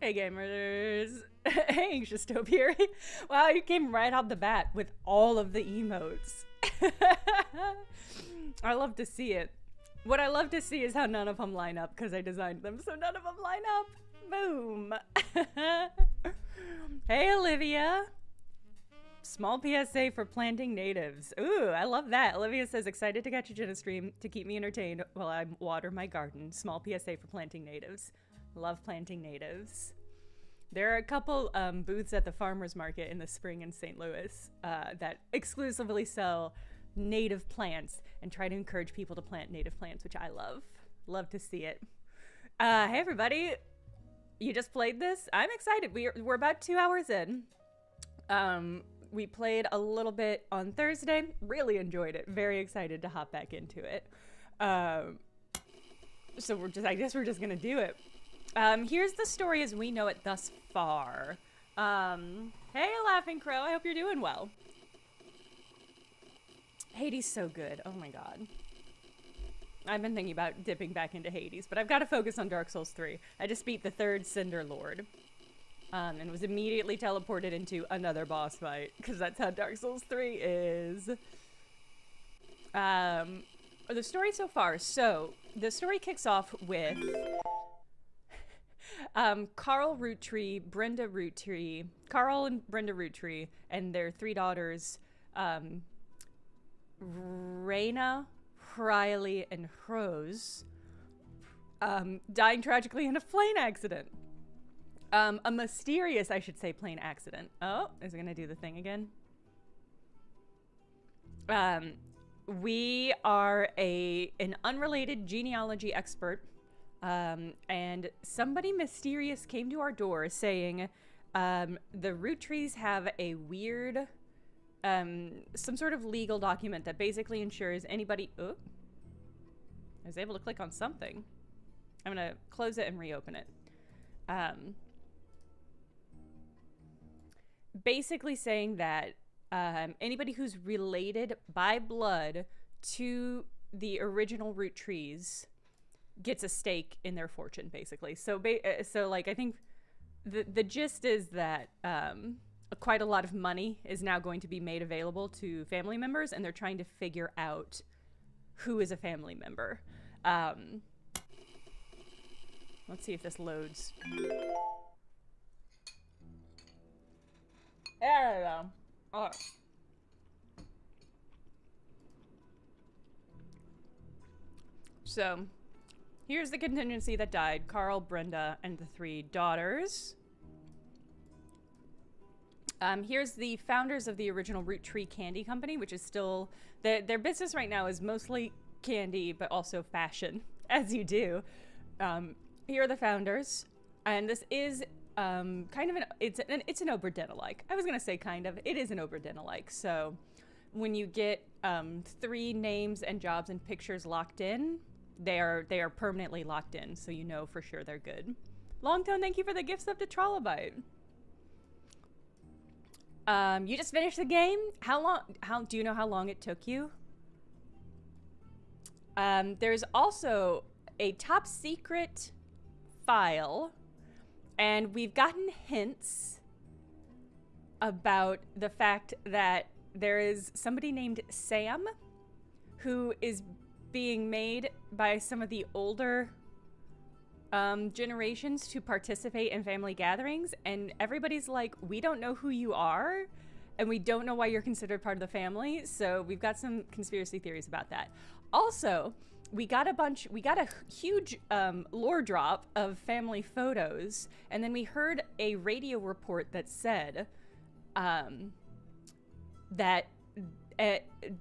Hey gamers! Hey Anxious Stoeber here. Wow, you came right off the bat with all of the emotes. I love to see it. What I love to see is how none of them line up because I designed them, so none of them line up. Boom. Hey Olivia. Small PSA for planting natives. Ooh, I love that. Olivia says, excited to catch a Jenna stream to keep me entertained while I water my garden. Small PSA for planting natives. Love planting natives. There are a couple booths at the farmer's market in the spring in St. Louis that exclusively sell native plants and try to encourage people to plant native plants, which I love. Love to see it. Hey everybody. You just played this? I'm excited. We're about 2 hours in. We played a little bit on Thursday. Really enjoyed it. Very excited to hop back into it. So I guess we're just gonna do it. Here's the story as we know it thus far. Hey, Laughing Crow. I hope you're doing well. Hades so good. Oh my god. I've been thinking about dipping back into Hades, but I've got to focus on Dark Souls 3. I just beat the 3rd Cinder Lord. And was immediately teleported into another boss fight, because that's how Dark Souls 3 is. The story so far. So, the story kicks off with Carl Roottree, Brenda Roottree, Carl and Brenda Roottree, and their 3 daughters, Raina, Riley, and Rose, dying tragically in a plane accident. A mysterious, I should say, plane accident. Oh, is it gonna do the thing again? We are an unrelated genealogy expert, and somebody mysterious came to our door saying the Roottrees have a weird, some sort of legal document that basically ensures anybody... Oh, I was able to click on something. I'm gonna close it and reopen it. Basically saying that anybody who's related by blood to the original Roottrees gets a stake in their fortune, basically. So, like, I think the gist is that quite a lot of money is now going to be made available to family members, and they're trying to figure out who is a family member. Let's see if this loads. There we go. All right. So, here's the contingency that died. Carl, Brenda, and the 3 daughters. Here's the founders of the original Roottree Candy Company, which is still... Their business right now is mostly candy, but also fashion, as you do. Here are the founders. And this is... kind of it's an Oberdin-alike. I was gonna say kind of. It is an Oberdin-alike. So when you get 3 names and jobs and pictures locked in, they are permanently locked in, so you know for sure they're good. Longtone, thank you for the gift sub to Trollobite. You just finished the game? How do you know how long it took you? There's also a top secret file. And we've gotten hints about the fact that there is somebody named Sam who is being made by some of the older generations to participate in family gatherings. And everybody's like, we don't know who you are, and we don't know why you're considered part of the family. So we've got some conspiracy theories about that. Also, we got a huge lore drop of family photos, and then we heard a radio report that said that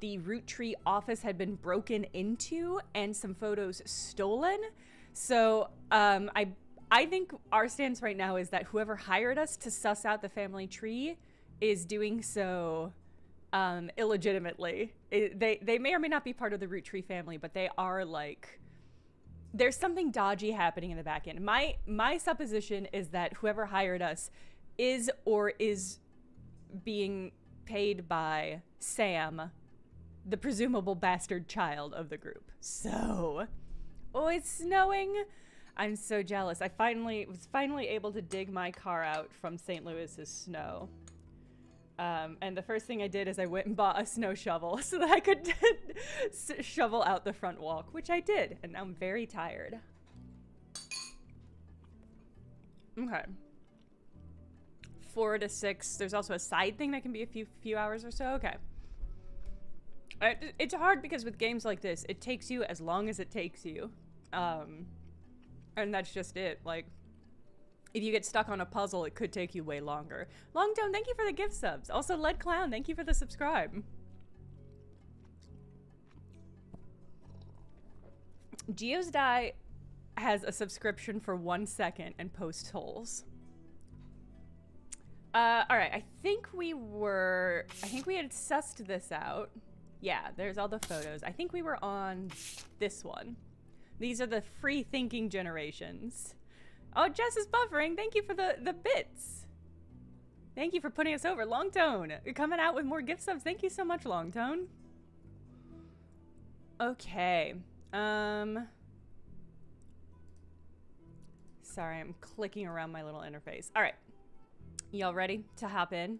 the Roottree office had been broken into and some photos stolen. So I think our stance right now is that whoever hired us to suss out the family tree is doing so illegitimately. They may or may not be part of the Roottree family, but they are like, there's something dodgy happening in the back end. My supposition is that whoever hired us is being paid by Sam, the presumable bastard child of the group. So, oh, it's snowing. I'm so jealous. I was finally able to dig my car out from St. Louis's snow. And the first thing I did is I went and bought a snow shovel so that I could shovel out the front walk, which I did. And now I'm very tired. Okay. 4 to 6. There's also a side thing that can be a few hours or so. Okay. It's hard because with games like this, it takes you as long as it takes you. And that's just it. Like, if you get stuck on a puzzle, it could take you way longer. Longtone, thank you for the gift subs. Also, Led Clown, thank you for the subscribe. Geo's Die has a subscription for 1 second and posts holes. Alright, I think we had sussed this out. Yeah, there's all the photos. I think we were on this one. These are the free thinking generations. Oh, Jess is buffering. Thank you for the bits. Thank you for putting us over. Longtone, you're coming out with more gift subs. Thank you so much, Longtone. Okay. Sorry, I'm clicking around my little interface. All right. Y'all ready to hop in?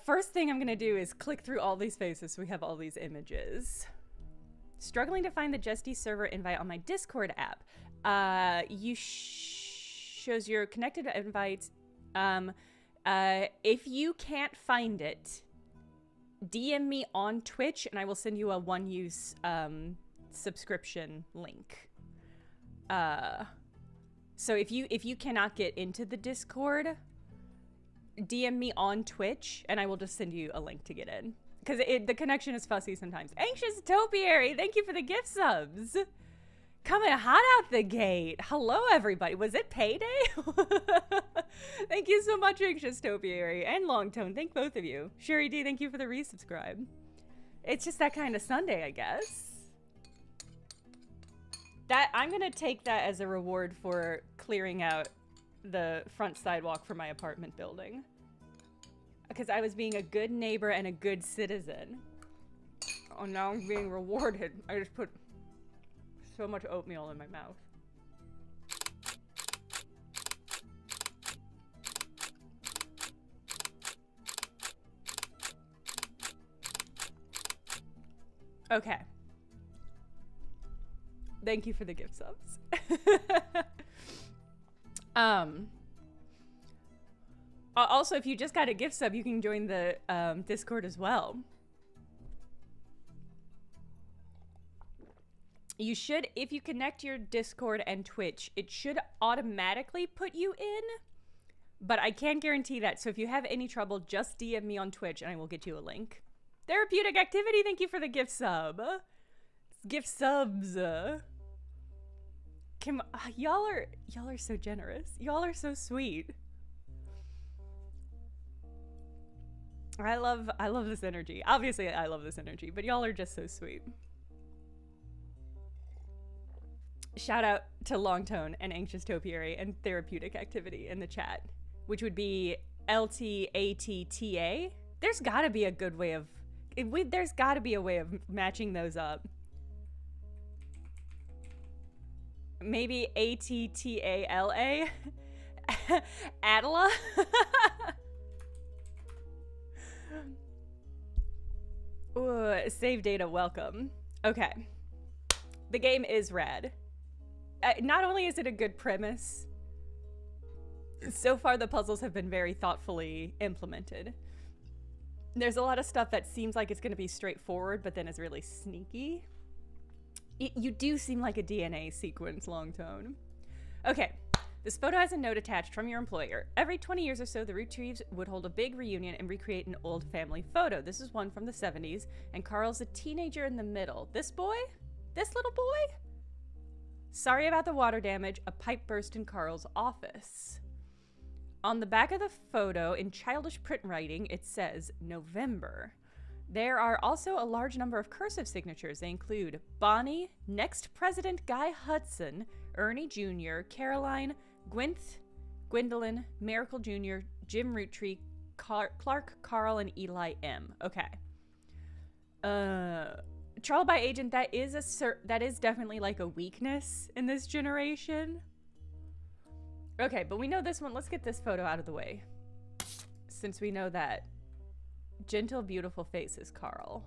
First thing I'm gonna do is click through all these faces so we have all these images. Struggling to find the Justy server invite on my Discord app. Shows your connected invites. If you can't find it, DM me on Twitch and I will send you a one-use subscription link. So if you cannot get into the Discord, DM me on Twitch and I will just send you a link to get in. Because the connection is fussy sometimes. Anxious Topiary, thank you for the gift subs. Coming hot out the gate. Hello, everybody. Was it payday? Thank you so much, Anxious Topiary and Longtone. Thank both of you. Sherry D, thank you for the resubscribe. It's just that kind of Sunday, I guess. I'm gonna take that as a reward for clearing out the front sidewalk for my apartment building. Because I was being a good neighbor and a good citizen. Oh, now I'm being rewarded. I just put so much oatmeal in my mouth. Okay. Thank you for the gift subs. Also, if you just got a gift sub, you can join the Discord as well. You should, if you connect your Discord and Twitch, it should automatically put you in, but I can't guarantee that. So if you have any trouble, just DM me on Twitch and I will get you a link. Therapeutic Activity, thank you for the gift sub. Gift subs. Y'all are so generous. Y'all are so sweet. I love this energy. Obviously, I love this energy, but y'all are just so sweet. Shout out to Longtone and Anxious Topiary and Therapeutic Activity in the chat, which would be LTATTA. There's gotta be a good way of... There's gotta be a way of matching those up. Maybe ATTALA? Adela? Ooh, save data, welcome. Okay. The game is rad. Not only is it a good premise, so far the puzzles have been very thoughtfully implemented. There's a lot of stuff that seems like it's going to be straightforward, but then is really sneaky. You do seem like a DNA sequence, Longtone. Okay. This photo has a note attached from your employer. Every 20 years or so, the ROOTTREES would hold a big reunion and recreate an old family photo. This is one from the 70s, and Carl's a teenager in the middle. This boy? This little boy? Sorry about the water damage. A pipe burst in Carl's office. On the back of the photo, in childish print writing, it says November. There are also a large number of cursive signatures. They include Bonnie, next President Guy Hudson, Ernie Jr., Caroline, Gwendolyn, Miracle Jr., Jim Roottree, Clark, Carl, and Eli M. Okay. Trial by agent, that is definitely like a weakness in this generation. Okay, but we know this one. Let's get this photo out of the way, since we know that gentle, beautiful face is Carl.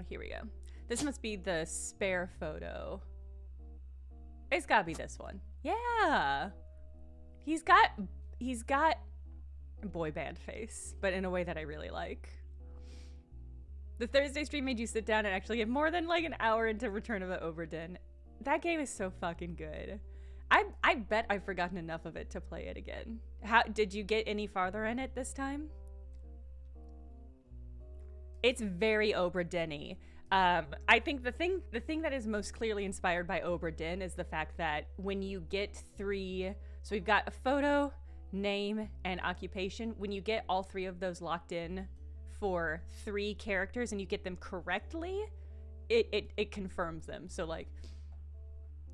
Here we go. This must be the spare photo. It's gotta be this one. Yeah. He's got boy band face, but in a way that I really like. The Thursday stream made you sit down and actually get more than like an hour into Return of the Obra Dinn. That game is so fucking good. I bet I've forgotten enough of it to play it again. How did you get any farther in it this time? It's very Obra Dinn-y. I think the thing that is most clearly inspired by Obra Dinn is the fact that when you get three, so we've got a photo, name, and occupation. When you get all three of those locked in for 3 characters and you get them correctly, it confirms them. So like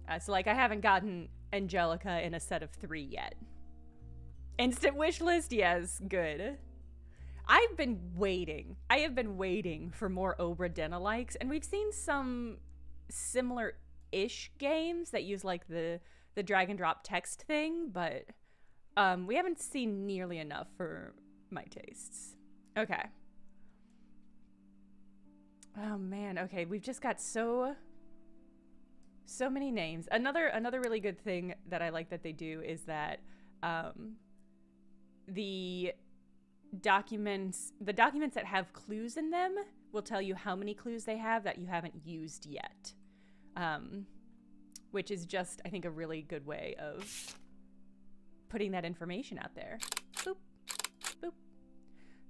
I haven't gotten Angelica in a set of 3 yet. Instant wish list, yes, good. I have been waiting for more Obra Dinn-alikes, and we've seen some similar-ish games that use like the drag and drop text thing, but we haven't seen nearly enough for my tastes. Okay. Oh man, okay, we've just got so many names. Another really good thing that I like that they do is that the documents that have clues in them will tell you how many clues they have that you haven't used yet, which is just, I think, a really good way of putting that information out there. Boop, boop.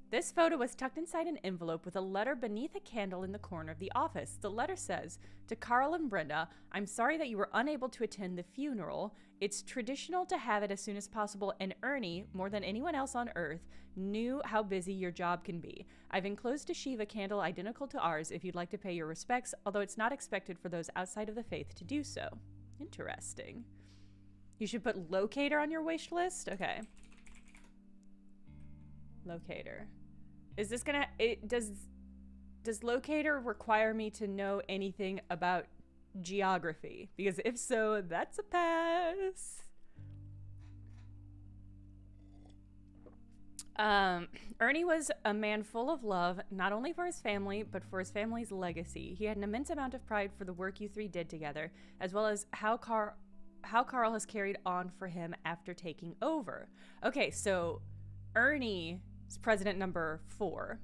This photo was tucked inside an envelope with a letter beneath a candle in the corner of the office. The letter says, "To Carl and Brenda, I'm sorry that you were unable to attend the funeral. It's traditional to have it as soon as possible, and Ernie, more than anyone else on Earth, knew how busy your job can be. I've enclosed a Shiva candle identical to ours if you'd like to pay your respects, although it's not expected for those outside of the faith to do so." Interesting. You should put locator on your wish list? Okay. Locator. Is this gonna... Does locator require me to know anything about geography? Because if so, that's a pass. Ernie was a man full of love, not only for his family, but for his family's legacy. He had an immense amount of pride for the work you 3 did together, as well as how Carl has carried on for him after taking over. Okay, so Ernie is president number 4.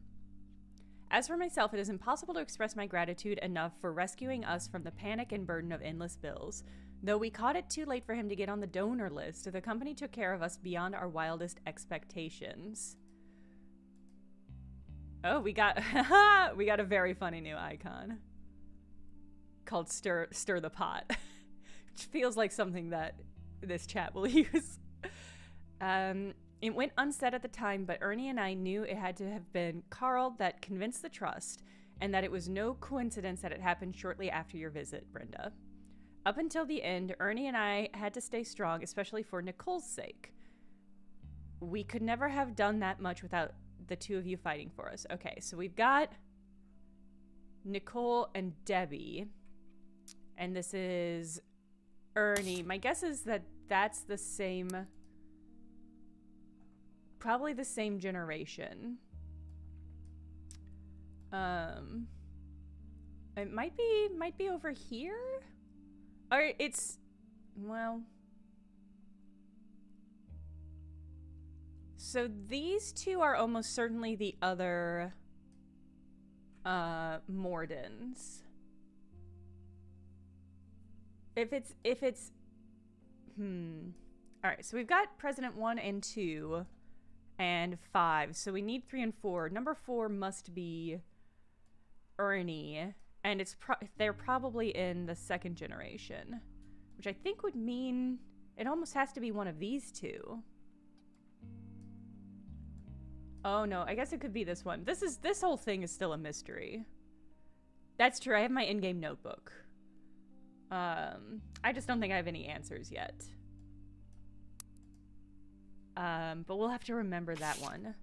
As for myself, it is impossible to express my gratitude enough for rescuing us from the panic and burden of endless bills. Though we caught it too late for him to get on the donor list, the company took care of us beyond our wildest expectations. Oh, we got a very funny new icon called Stir the Pot, which feels like something that this chat will use. It went unsaid at the time, but Ernie and I knew it had to have been Carl that convinced the trust, and that it was no coincidence that it happened shortly after your visit, Brenda. Up until the end, Ernie and I had to stay strong, especially for Nicole's sake. We could never have done that much without the 2 of you fighting for us. Okay, so we've got Nicole and Debbie, and this is Ernie. My guess is that that's the same... probably the same generation. It might be over here? Or it's, well... So these 2 are almost certainly the other Mordens. If it's Alright, so we've got President 1 and 2 and 5. So we need 3 and 4. Number 4 must be Ernie, and they're probably in the 2nd generation, which I think would mean it almost has to be one of these 2. Oh no, I guess it could be this one. This whole thing is still a mystery. That's true. I have my in-game notebook. I just don't think I have any answers yet. But we'll have to remember that one.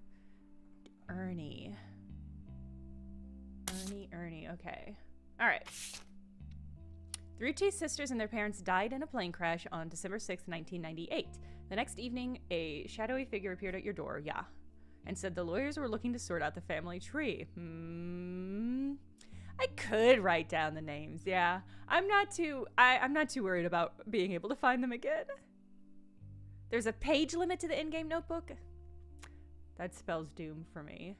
Ernie. Ernie. Okay. All right. The Ruttrees sisters and their parents died in a plane crash on December 6th, 1998. The next evening, a shadowy figure appeared at your door, and said the lawyers were looking to sort out the family tree. I could write down the names, yeah. I'm not too worried about being able to find them again. There's a page limit to the in-game notebook. That spells doom for me.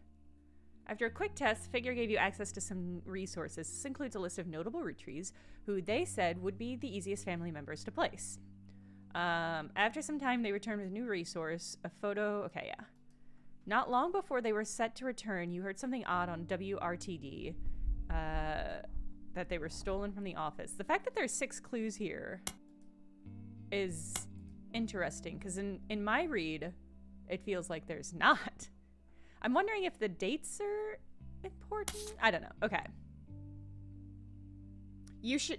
After a quick test, Figure gave you access to some resources. This includes a list of notable Ruttrees who they said would be the easiest family members to place. After some time, they returned with a new resource, a photo. Okay, yeah. Not long before they were set to return, you heard something odd on WRTD, that they were stolen from the office. The fact that there's 6 clues here is interesting, because in my read, it feels like there's not. I'm wondering if the dates are important. I don't know. Okay.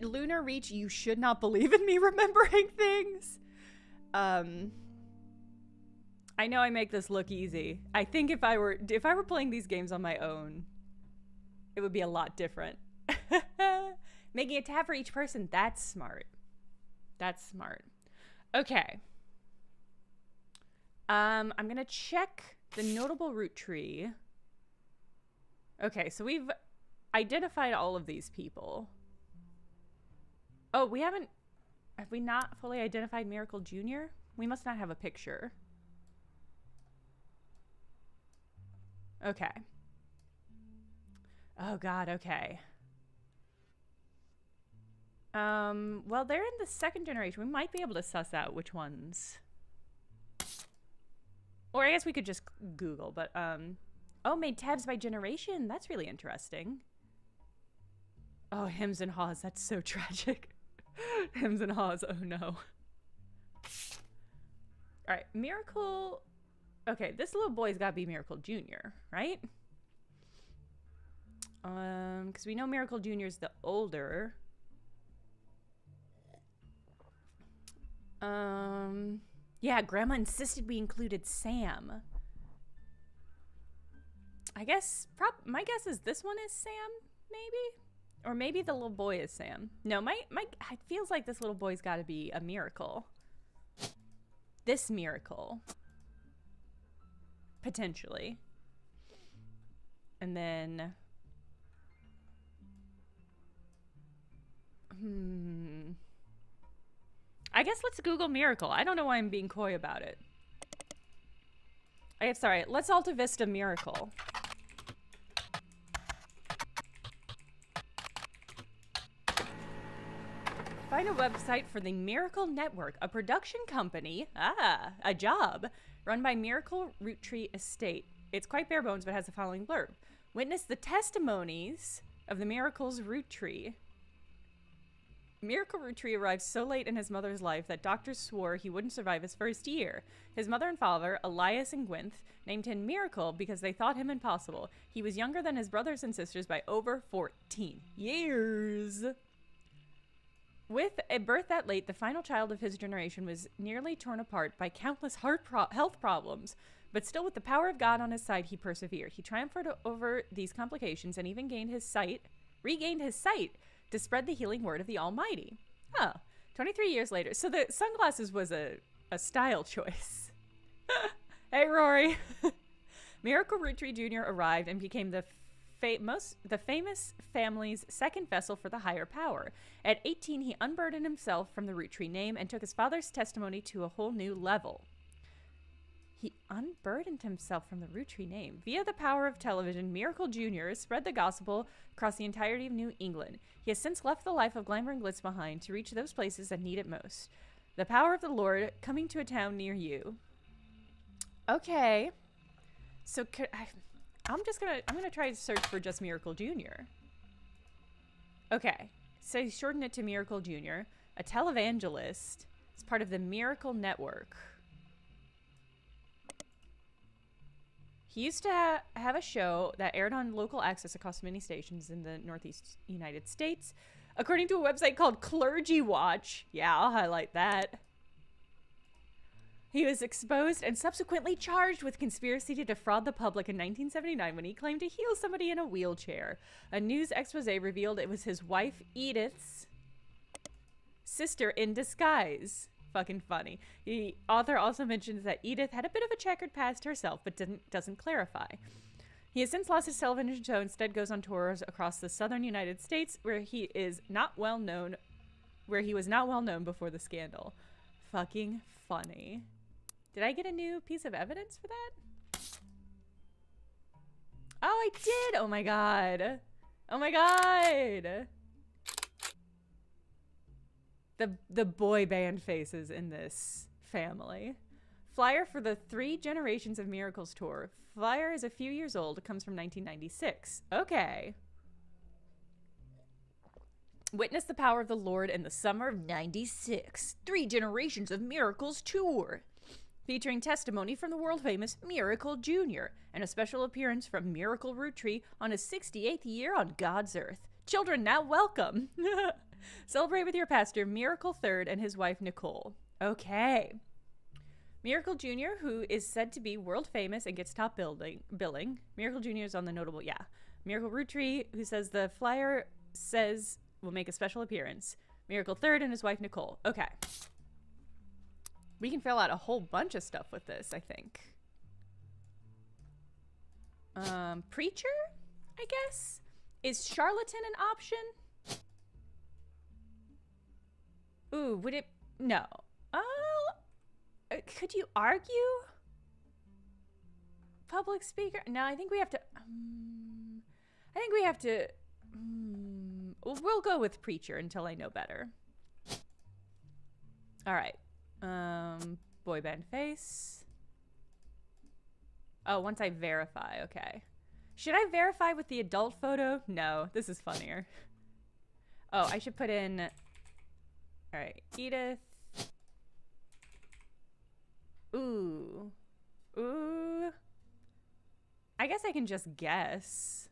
Lunar Reach, you should not believe in me remembering things. I know I make this look easy. I think if I were playing these games on my own, it would be a lot different. Making a tab for each person, that's smart. That's smart. Okay. I'm gonna check the notable root tree. Okay, so we've identified all of these people. Oh, have we not fully identified Miracle Jr.? We must not have a picture. Okay. Oh god, okay. Well, they're in the 2nd generation. We might be able to suss out which ones. Or I guess we could just Google, but, oh, made tabs by generation. That's really interesting. Oh, Hims and Haws. That's so tragic. Hims and Haws. Oh, no. All right. Miracle. Okay, this little boy's got to be Miracle Jr., right? Because we know Miracle Jr. is the older. Yeah, Grandma insisted we included Sam. I guess, my guess is this one is Sam, maybe? Or maybe the little boy is Sam. No, it feels like this little boy's got to be a Miracle. This Miracle. Potentially. And then... I guess let's Google Miracle. I don't know why I'm being coy about it. Sorry, let's Alta Vista Miracle. Find a website for the Miracle Network, a production company, a job, run by Miracle Root Tree Estate. It's quite bare bones, but has the following blurb. Witness the testimonies of the Miracle's root tree. Miracle Root Tree arrived so late in his mother's life that doctors swore he wouldn't survive his first year. His mother and father, Elias and Gwyneth, named him Miracle because they thought him impossible. He was younger than his brothers and sisters by over 14 years. With a birth that late, the final child of his generation was nearly torn apart by countless health problems. But still, with the power of God on his side, he persevered. He triumphed over these complications and even regained his sight to spread the healing word of the Almighty. Oh, 23 years later. So the sunglasses was a style choice. Hey, Rory. Miracle Root Tree Jr. arrived and became the famous family's 2nd vessel for the higher power. At 18, he unburdened himself from the Root Tree name and took his father's testimony to a whole new level. He unburdened himself from the Root Tree name. Via the power of television, Miracle Jr. spread the gospel across the entirety of New England. He has since left the life of glamour and glitz behind to reach those places that need it most. The power of the Lord coming to a town near you. Okay. So I'm gonna try to search for just Miracle Jr. Okay. So he shortened it to Miracle Jr. A televangelist. It's part of the Miracle Network. He used to have a show that aired on local access across many stations in the Northeast United States. According to a website called Clergy Watch. Yeah, I'll highlight that. He was exposed and subsequently charged with conspiracy to defraud the public in 1979 when he claimed to heal somebody in a wheelchair. A news expose revealed it was his wife Edith's sister in disguise. Fucking funny. The author also mentions that Edith had a bit of a checkered past herself, but doesn't clarify. He has since lost his television show, instead goes on tours across the southern United States where he was not well known before the scandal. Fucking funny. Did I get a new piece of evidence for that? Oh, I did! Oh my god. Oh my god! The boy band faces in this family. Flyer for the 3 Generations of Miracles tour. Flyer is a few years old. It comes from 1996. Okay. Witness the power of the Lord in the summer of 96. 3 Generations of Miracles tour. Featuring testimony from the world-famous Miracle Jr. and a special appearance from Miracle Root Tree on his 68th year on God's earth. Children now welcome. Celebrate with your pastor, Miracle III, and his wife, Nicole. Okay. Miracle Jr., who is said to be world famous and gets top billing. Miracle Jr. is on the notable, yeah. Miracle Root Tree, who says the flyer says will make a special appearance. Miracle III and his wife, Nicole. Okay. We can fill out a whole bunch of stuff with this, I think. Preacher, I guess? Is charlatan an option? Ooh, would it? No. Oh, could you argue? Public speaker? No, I think we have to. We'll go with preacher until I know better. All right. Boy band face. Oh, once I verify, okay. Should I verify with the adult photo? No, this is funnier. Oh, I should put in, all right, Edith. Ooh. Ooh. I guess I can just guess.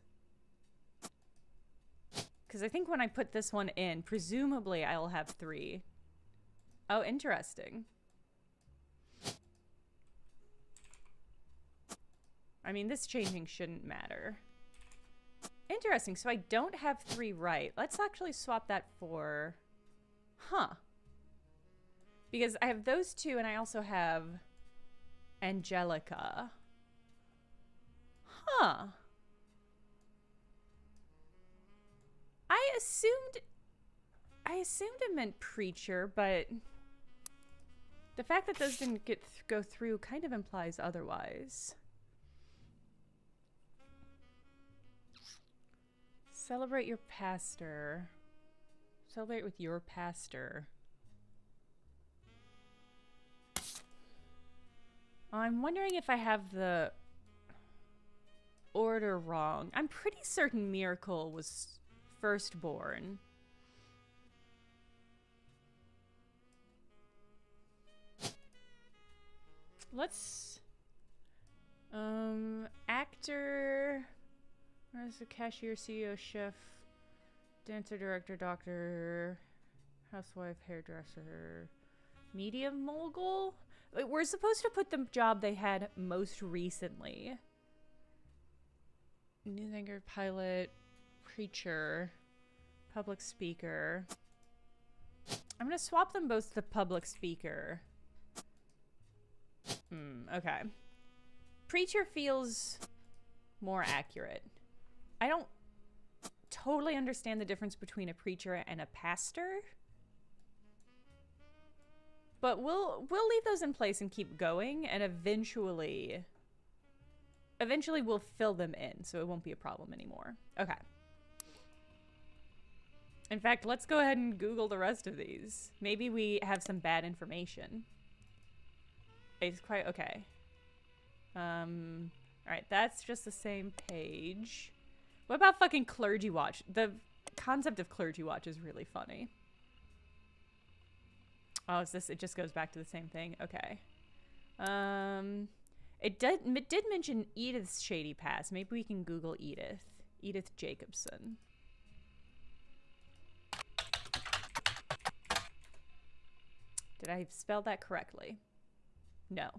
Because I think when I put this one in, presumably I'll have 3. Oh, interesting. I mean, this changing shouldn't matter. Interesting. So I don't have 3 right. Let's actually swap that for... Huh. Because I have those 2 and I also have Angelica. Huh. I assumed it meant preacher, but the fact that those didn't go through kind of implies otherwise. Celebrate your pastor. Celebrate with your pastor. I'm wondering if I have the order wrong. I'm pretty certain Miracle was firstborn. Let's actor, where's the cashier, CEO, chef, dancer, director, doctor, housewife, hairdresser, media mogul. Wait, we're supposed to put the job they had most recently. News anchor, pilot, preacher, public speaker. I'm gonna swap them both to public speaker. Okay. Preacher feels more accurate. I don't totally understand the difference between a preacher and a pastor. But we'll leave those in place and keep going, and eventually we'll fill them in, so it won't be a problem anymore. Okay. In fact, let's go ahead and Google the rest of these. Maybe we have some bad information. It's quite okay. All right, that's just the same page. What about fucking Clergy Watch? The concept of Clergy Watch is really funny. Oh, is this? It just goes back to the same thing. Okay. It did mention Edith's shady past. Maybe we can Google Edith. Edith Jacobson. Did I spell that correctly? No.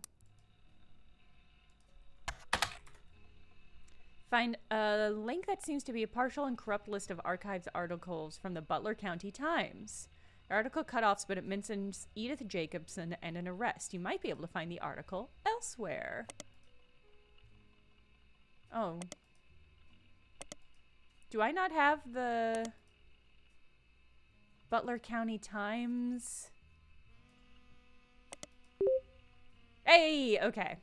Find a link that seems to be a partial and corrupt list of archives articles from the Butler County Times. The article cut off, but it mentions Edith Jacobson and an arrest. You might be able to find the article elsewhere. Oh. Do I not have the Butler County Times? Hey, okay.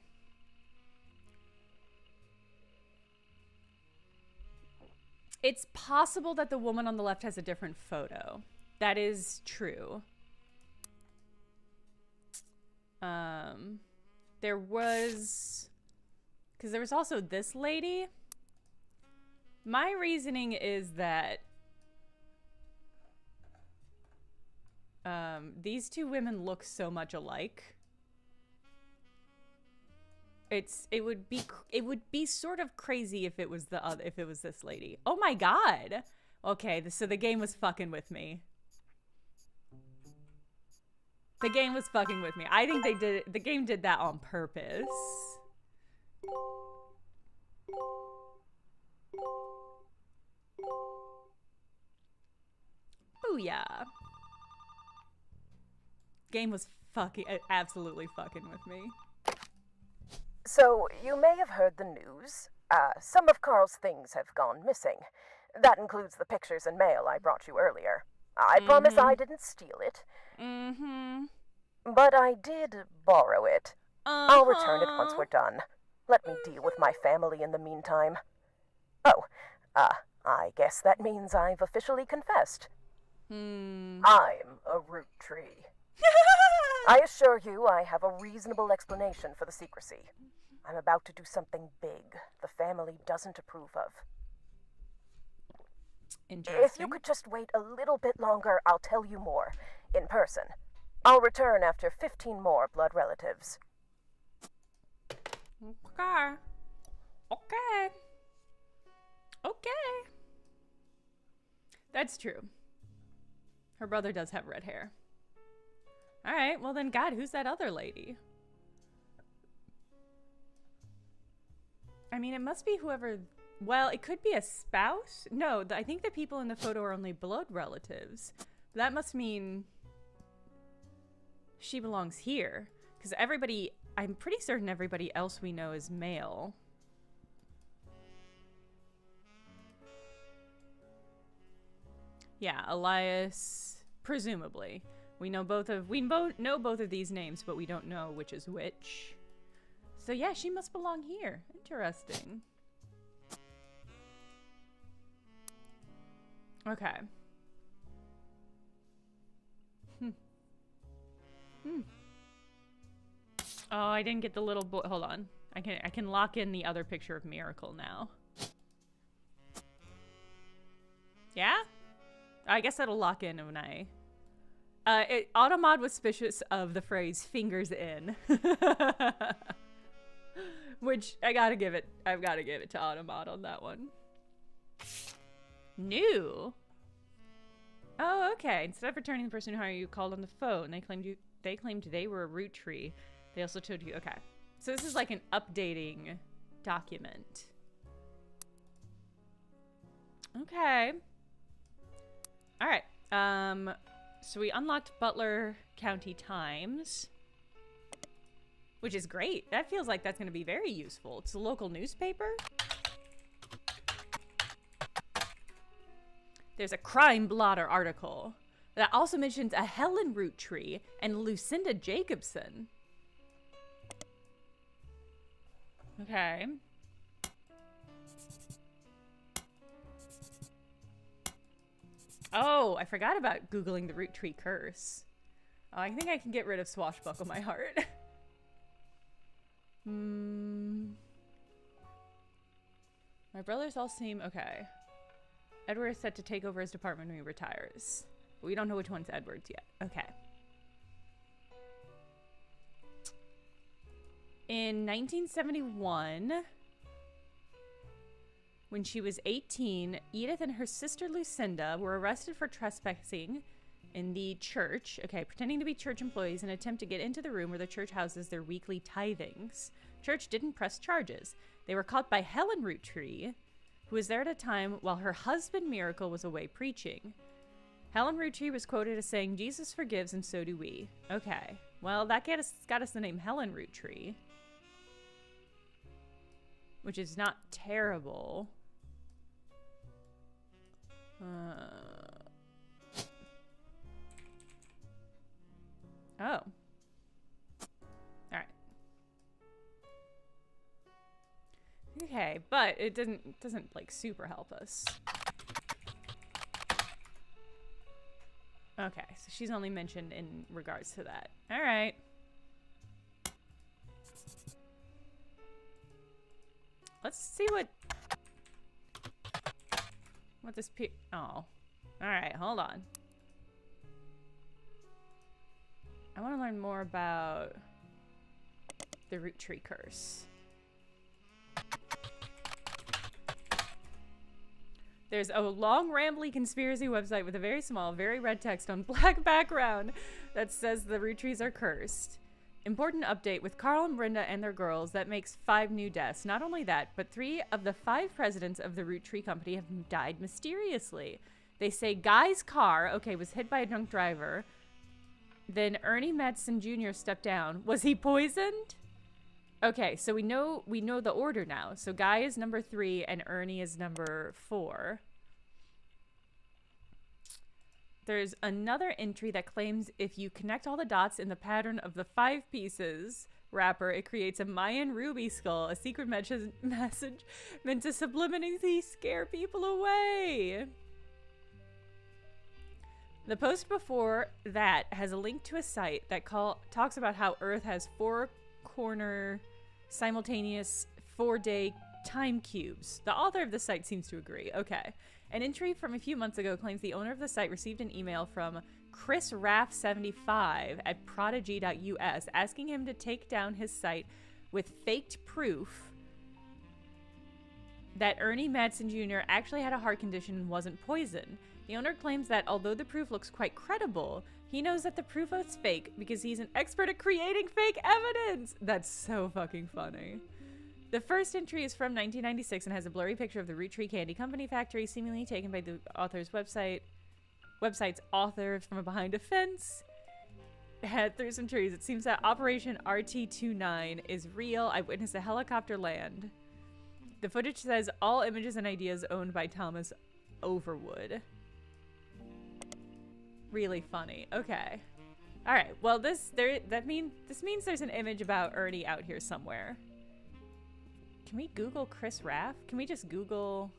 It's possible that the woman on the left has a different photo. That is true. There was... Because there was also this lady. My reasoning is that these two women look so much alike. It would be sort of crazy if it was this lady. Oh my god. Okay, so the game was fucking with me. The game was fucking with me. I think the game did that on purpose. Booyah. Game was absolutely fucking with me. So, you may have heard the news. Some of Carl's things have gone missing. That includes the pictures and mail I brought you earlier. I promise I didn't steal it. But I did borrow it. I'll return it once we're done. Let me deal with my family in the meantime. Oh, I guess that means I've officially confessed. I'm a root tree. I assure you I have a reasonable explanation for the secrecy. I'm about to do something big the family doesn't approve of. Interesting. If you could just wait a little bit longer, I'll tell you more. In person. I'll return after 15 more blood relatives. Okay. Okay. Okay. That's true. Her brother does have red hair. Alright, well then, God, who's that other lady? I mean, it must be whoever... Well, it could be a spouse? No, I think the people in the photo are only blood relatives. That must mean... she belongs here. Because everybody... I'm pretty certain everybody else we know is male. Yeah, Elias... presumably. We know both of these names, but we don't know which is which. So yeah, she must belong here. Interesting. Okay. Oh, I didn't get the little boy. Hold on. I can lock in the other picture of Miracle now. Yeah? I guess that'll lock in when I... Automod was suspicious of the phrase "fingers in," which I've got to give it to Automod on that one. New. Oh, okay. Instead of returning the person who hired you called on the phone, they claimed they were a root tree. They also told you. Okay, so this is like an updating document. Okay. All right. So we unlocked Butler County Times, which is great. That feels like that's going to be very useful. It's a local newspaper. There's a crime blotter article that also mentions a Helen root tree and Lucinda Jacobson. Okay. Oh, I forgot about Googling the root tree curse. Oh, I think I can get rid of Swashbuckle My Heart. My brothers all seem okay. Edward is set to take over his department when he retires. But we don't know which one's Edward's yet. Okay. In 1971... when she was 18, Edith and her sister Lucinda were arrested for trespassing in the church, okay, pretending to be church employees in an attempt to get into the room where the church houses their weekly tithings. Church didn't press charges. They were caught by Helen Roottree, who was there at a time while her husband Miracle was away preaching. Helen Roottree was quoted as saying, "Jesus forgives and so do we." Okay, well, that got us the name Helen Roottree, which is not terrible. Oh. Alright. Okay, but it doesn't like super help us. Okay, so she's only mentioned in regards to that. Alright. Let's see what this oh. Alright, hold on. I want to learn more about the root tree curse. There's a long, rambly conspiracy website with a very small, very red text on black background that says the root trees are cursed. Important update with Carl and Brenda and their girls. That makes 5 new deaths. Not only that, but 3 of the 5 presidents of the root tree company have died mysteriously. They say Guy's car, okay, was hit by a drunk driver. Then Ernie Madsen Jr. stepped down. Was he poisoned? Okay, so we know the order now. So Guy is number 3 and Ernie is number 4. There's another entry that claims if you connect all the dots in the pattern of the 5 pieces wrapper, it creates a Mayan ruby skull, a secret message meant to subliminally scare people away. The post before that has a link to a site that talks about how Earth has 4-corner simultaneous 4-day time cubes. The author of the site seems to agree. Okay. An entry from a few months ago claims the owner of the site received an email from Chris Raff75 at prodigy.us asking him to take down his site with faked proof that Ernie Madsen Jr. actually had a heart condition and wasn't poisoned. The owner claims that although the proof looks quite credible, he knows that the proof is fake because he's an expert at creating fake evidence. That's so fucking funny. The first entry is from 1996 and has a blurry picture of the Root Tree Candy Company factory, seemingly taken by the author's website's author from behind a fence. Head through some trees. It seems that Operation RT-29 is real. I witnessed a helicopter land. The footage says all images and ideas owned by Thomas Overwood. Really funny. Okay. All right. Well, this means there's an image about Ernie out here somewhere. Can we Google Chris Raff? Can we just Google?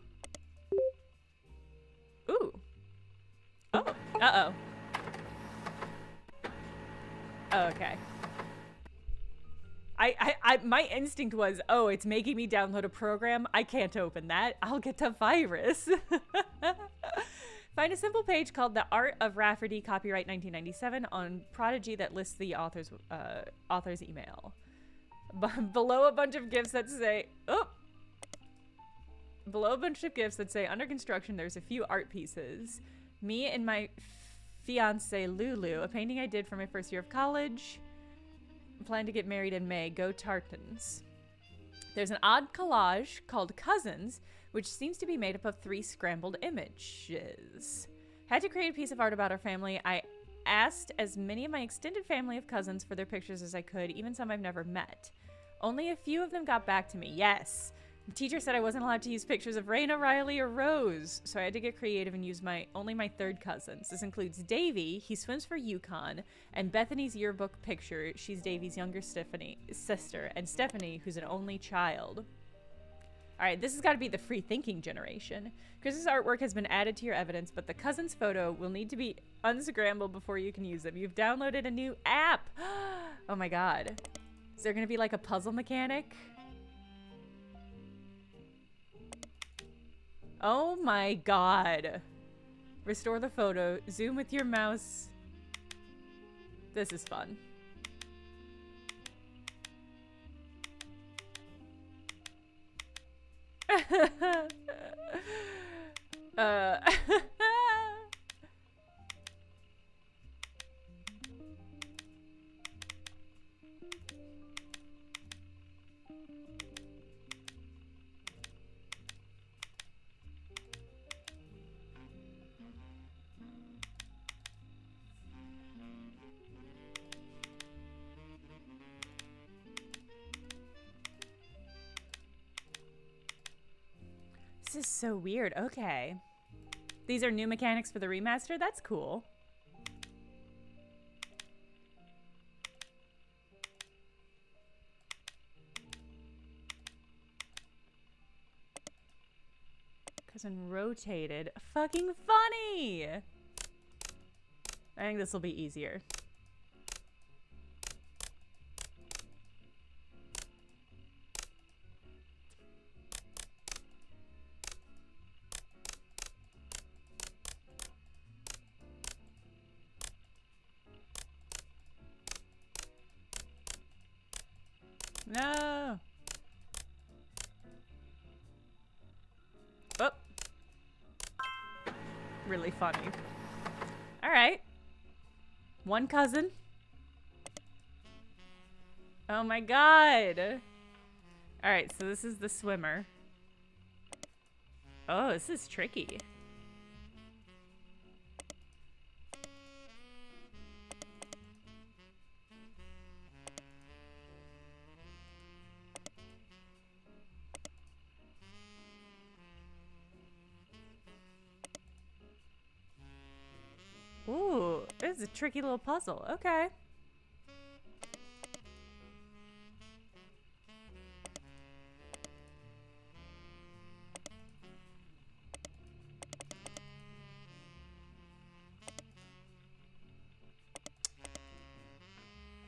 Ooh. Oh. Uh-oh. Oh, okay. My instinct was, oh, it's making me download a program. I can't open that. I'll get the virus. Find a simple page called The Art of Rafferty, copyright 1997, on Prodigy that lists the author's email. Below a bunch of gifts that say, under construction, there's a few art pieces. Me and my fiance Lulu, a painting I did for my first year of college. Plan to get married in May. Go Tartans. There's an odd collage called Cousins, which seems to be made up of 3 scrambled images. Had to create a piece of art about our family. I asked as many of my extended family of cousins for their pictures as I could, even some I've never met. Only a few of them got back to me. Yes. The teacher said I wasn't allowed to use pictures of Raina, Riley, or Rose, so I had to get creative and use only my 3rd cousins. This includes Davy, he swims for UConn, and Bethany's yearbook picture. She's Davy's younger sister, and Stephanie, who's an only child. All right, this has got to be the free thinking generation. Chris's artwork has been added to your evidence, but the cousin's photo will need to be unscrambled before you can use them. You've downloaded a new app. Oh my God. Is there going to be like a puzzle mechanic? Oh my God. Restore the photo. Zoom with your mouse. This is fun. This is so weird. Okay. These are new mechanics for the remaster? That's cool. When rotated. Fucking funny! I think this will be easier. No! Oh! Really funny. Alright. One cousin. Oh my god! Alright, so this is the swimmer. Oh, this is tricky. Ooh, this is a tricky little puzzle. Okay.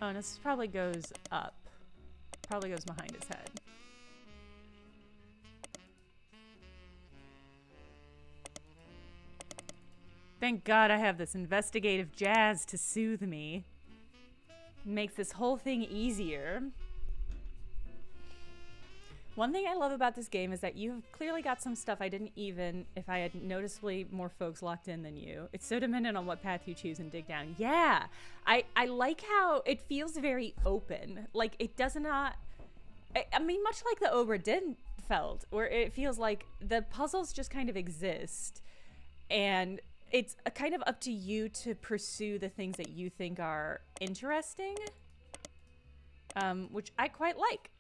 Oh, and this probably goes up. Probably goes behind his head. Thank God I have this investigative jazz to soothe me. Makes this whole thing easier. One thing I love about this game is that you've clearly got some stuff I didn't even if I had noticeably more folks locked in than you. It's so dependent on what path you choose and dig down. Yeah, I like how it feels very open. Like it does not, I mean, much like the Obra Dinn felt, where it feels like the puzzles just kind of exist and it's kind of up to you to pursue the things that you think are interesting, which I quite like.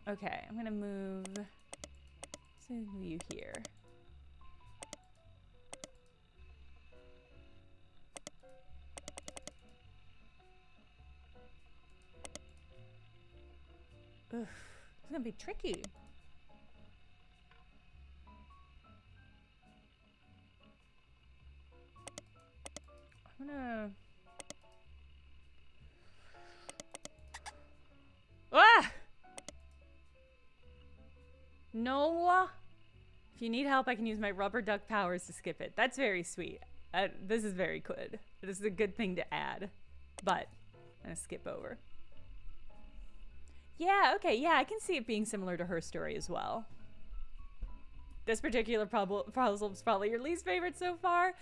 Okay, I'm gonna move you here. Oof, it's gonna be tricky. I'm gonna... Ah! No! If you need help, I can use my rubber duck powers to skip it. That's very sweet. This is very good. This is a good thing to add. But, I'm gonna skip over. Yeah, okay, yeah, I can see it being similar to her story as well. This particular puzzle is probably your least favorite so far.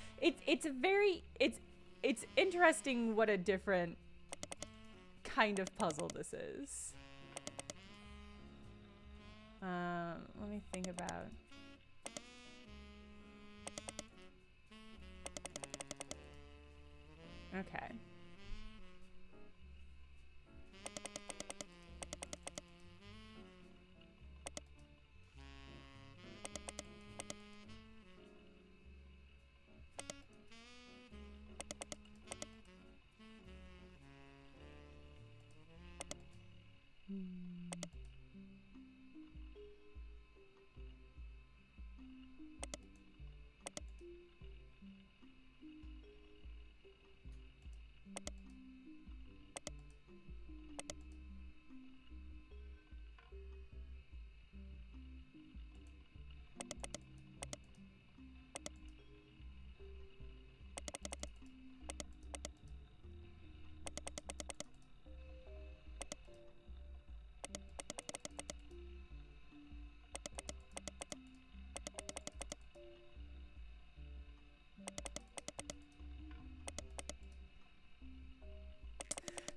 It's interesting what a different kind of puzzle this is. Let me think about. Okay.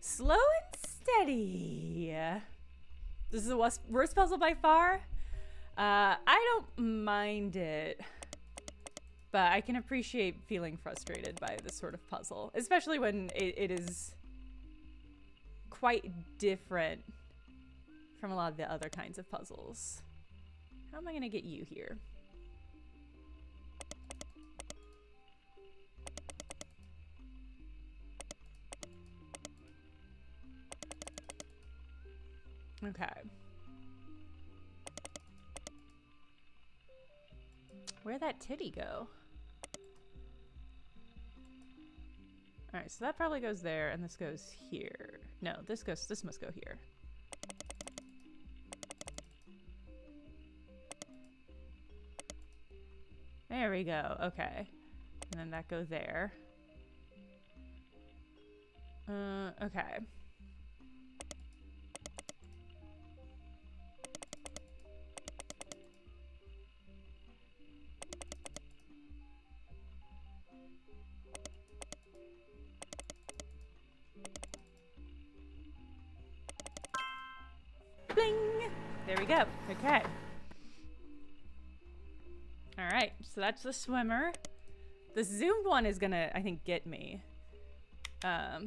Slow and steady. This is the worst puzzle by far. I don't mind it, but I can appreciate feeling frustrated by this sort of puzzle, especially when it is quite different from a lot of the other kinds of puzzles. How am I gonna get you here? Okay. Where'd that titty go? Alright, so that probably goes there, and this goes here. No, this must go here. There we go, okay. And then that goes there. Okay. Bling! There we go. Okay. Alright, so that's the swimmer. The zoomed one is gonna, I think, get me. Because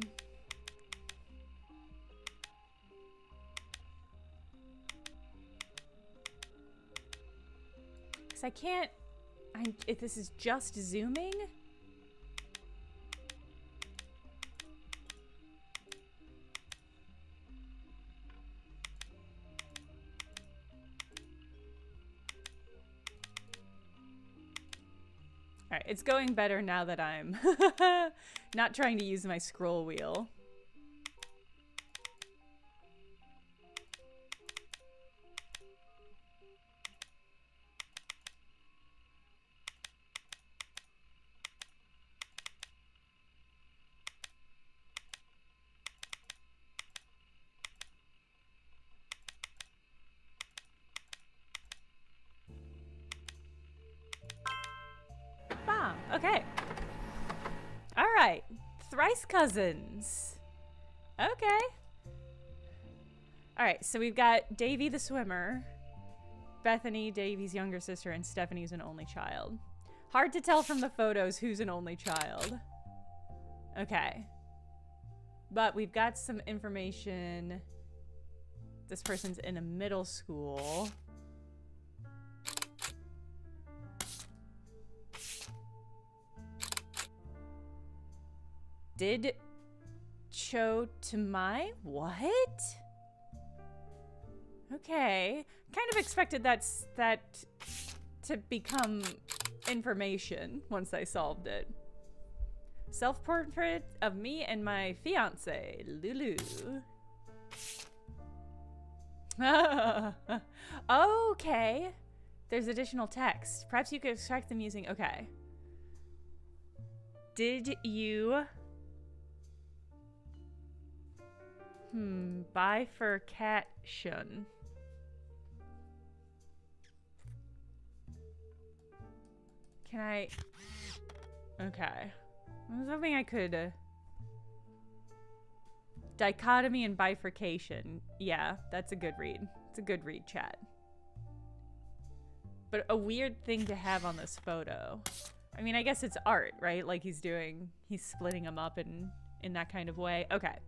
I can't... if this is just zooming... Alright, it's going better now that I'm not trying to use my scroll wheel. Okay. All right. Thrice cousins. Okay. All right. So we've got Davy the swimmer, Bethany, Davy's younger sister, and Stephanie's an only child. Hard to tell from the photos who's an only child. Okay. But we've got some information. This person's in a middle school. Did Cho to my what? Okay, kind of expected that to become information once I solved it. Self-portrait of me and my fiance, Lulu. Okay, there's additional text. Perhaps you could extract them using. Okay. Did you? Bifurcation. Can I? Okay. I was hoping I could. Dichotomy and bifurcation. Yeah, that's a good read. It's a good read, chat. But a weird thing to have on this photo. I mean, I guess it's art, right? Like he's splitting them up in that kind of way. Okay.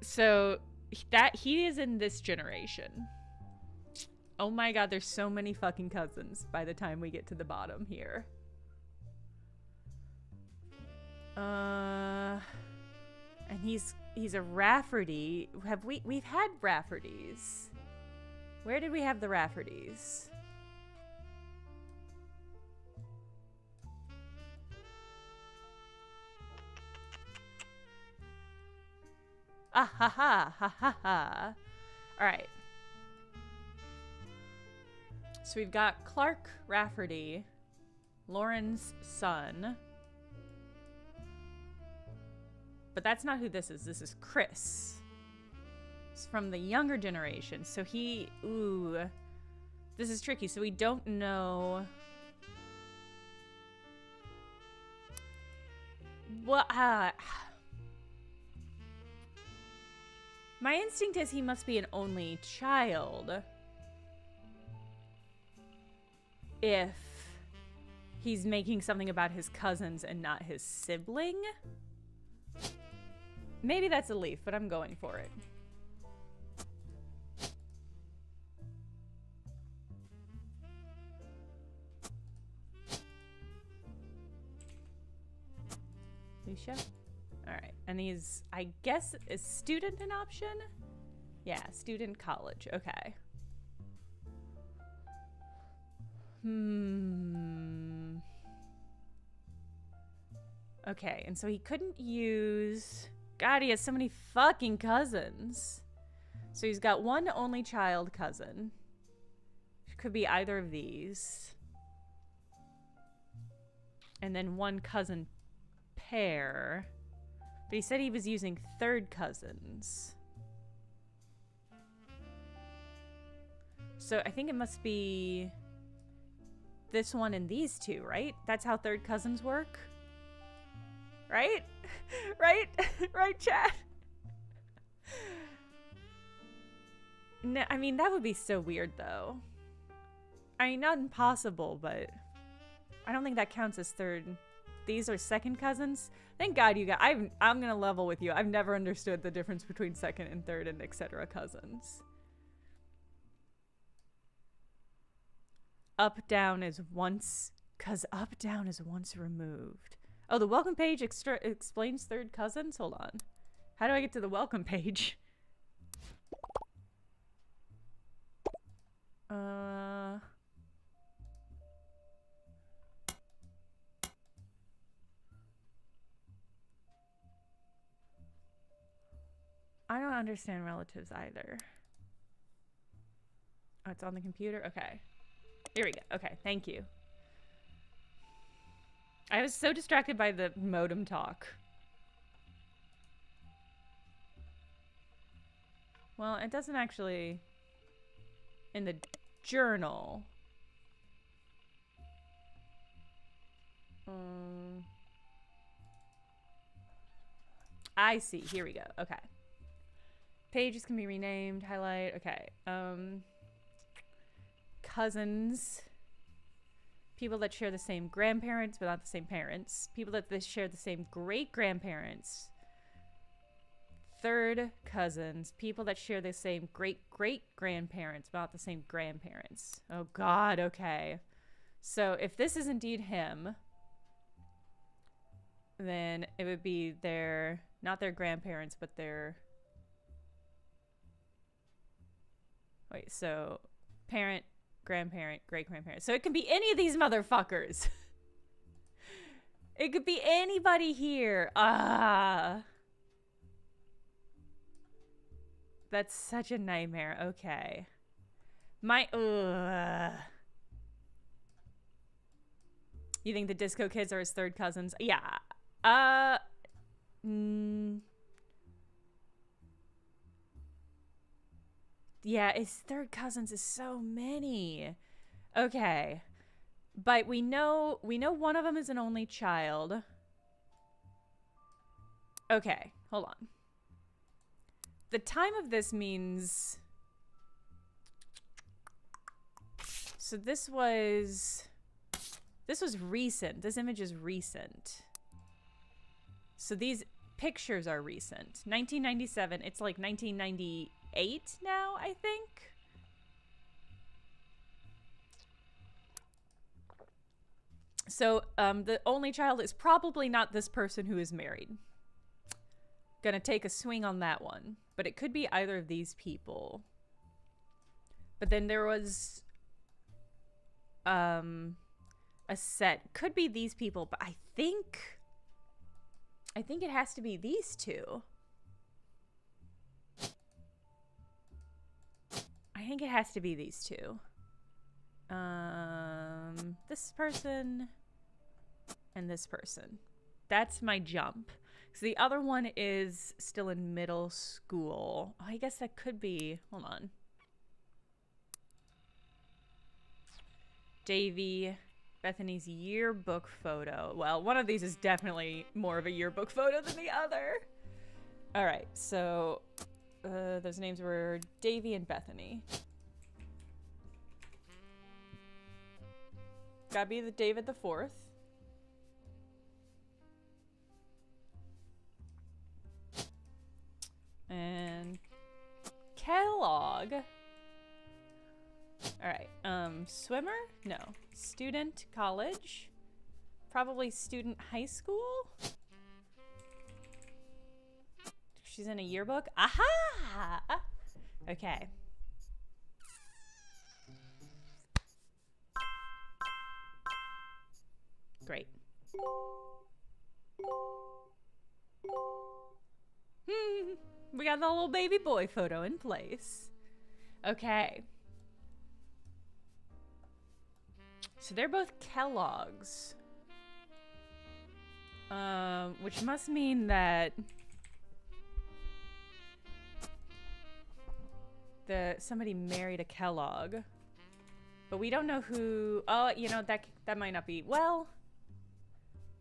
So that he is in this generation. Oh my god, there's so many fucking cousins by the time we get to the bottom here. And he's a Rafferty. We've had Rafferties. Where did we have the Rafferties? Ah ha ha ha ha ha. Alright. So we've got Clark Rafferty, Lauren's son. But that's not who this is. This is Chris. It's from the younger generation. So ooh. This is tricky. So we don't know. What? My instinct is he must be an only child. If he's making something about his cousins and not his sibling. Maybe that's a leaf, but I'm going for it. Alicia. All right, and he's, I guess, is student an option? Yeah, student college. Okay. Okay, and so he couldn't use... God, he has so many fucking cousins. So he's got one only child cousin. Could be either of these. And then one cousin pair. But he said he was using third cousins. So I think it must be this one and these two, right? That's how third cousins work? Right? Right? Right, chat? No, I mean, that would be so weird, though. I mean, not impossible, but I don't think that counts as third. These are second cousins? Thank God you got... I'm gonna level with you. I've never understood the difference between second and third and etc. cousins. Up, down is once... Cause up, down is once removed. Oh, the welcome page explains third cousins? Hold on. How do I get to the welcome page? I don't understand relatives either. Oh, it's on the computer? Okay. Here we go. Okay, thank you. I was so distracted by the modem talk. Well, it doesn't actually... In the journal. I see. Here we go. Okay. Pages can be renamed. Highlight. Okay. Cousins. People that share the same grandparents but not the same parents. People that share the same great-grandparents. Third cousins. People that share the same great-great-grandparents but not the same grandparents. Oh God, okay. So if this is indeed him, then it would be their, not their grandparents, but their... Wait, so parent, grandparent, great-grandparent. So it can be any of these motherfuckers. It could be anybody here. Ah. That's such a nightmare. Okay. You think the disco kids are his third cousins? Yeah. Yeah, his third cousins is so many. Okay. But we know one of them is an only child. Okay, hold on. The time of this means... So this was recent. This image is recent. So these pictures are recent. 1997. It's like 1998 now, I think. So the only child is probably not this person who is married. Gonna take a swing on that one. But it could be either of these people. But then there was a set. Could be these people, but I think it has to be these two. I think it has to be these two. This person and this person. That's my jump. So the other one is still in middle school. Oh, I guess that could be... Hold on. Davy, Bethany's yearbook photo. Well, one of these is definitely more of a yearbook photo than the other. All right, so those names were Davy and Bethany. Gotta be the David the Fourth. And Kellogg. All right. Swimmer? No. Student college. Probably student high school. She's in a yearbook? Aha! Okay. Great. We got the little baby boy photo in place. Okay. So they're both Kellogg's. Which must mean that somebody married a Kellogg. But we don't know who. Oh, you know, that might not be. Well,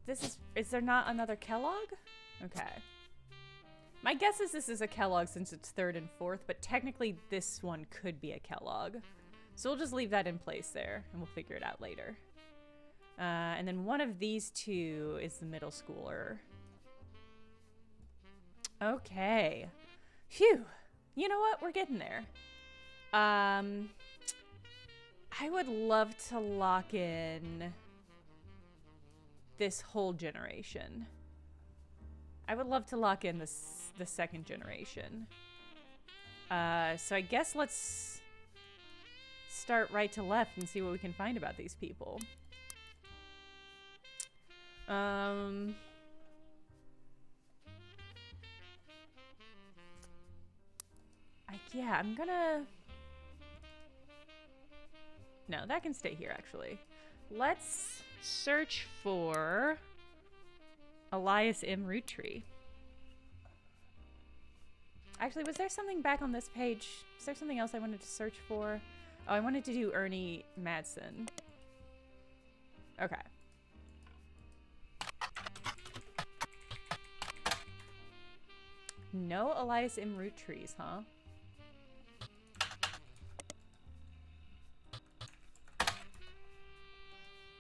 is there not another Kellogg? Okay. My guess is this is a Kellogg since it's 3rd and 4th, but technically this one could be a Kellogg. So we'll just leave that in place there, and we'll figure it out later. And then one of these two is the middle schooler. Okay. Phew. You know what? We're getting there. I would love to lock in this whole generation. I would love to lock in the 2nd generation. So I guess let's start right to left and see what we can find about these people. Yeah, I'm gonna... No, that can stay here, actually. Let's search for Elias M. Roottree. Actually, was there something back on this page? Is there something else I wanted to search for? Oh, I wanted to do Ernie Madsen. Okay. No Elias M. Rootrees, huh?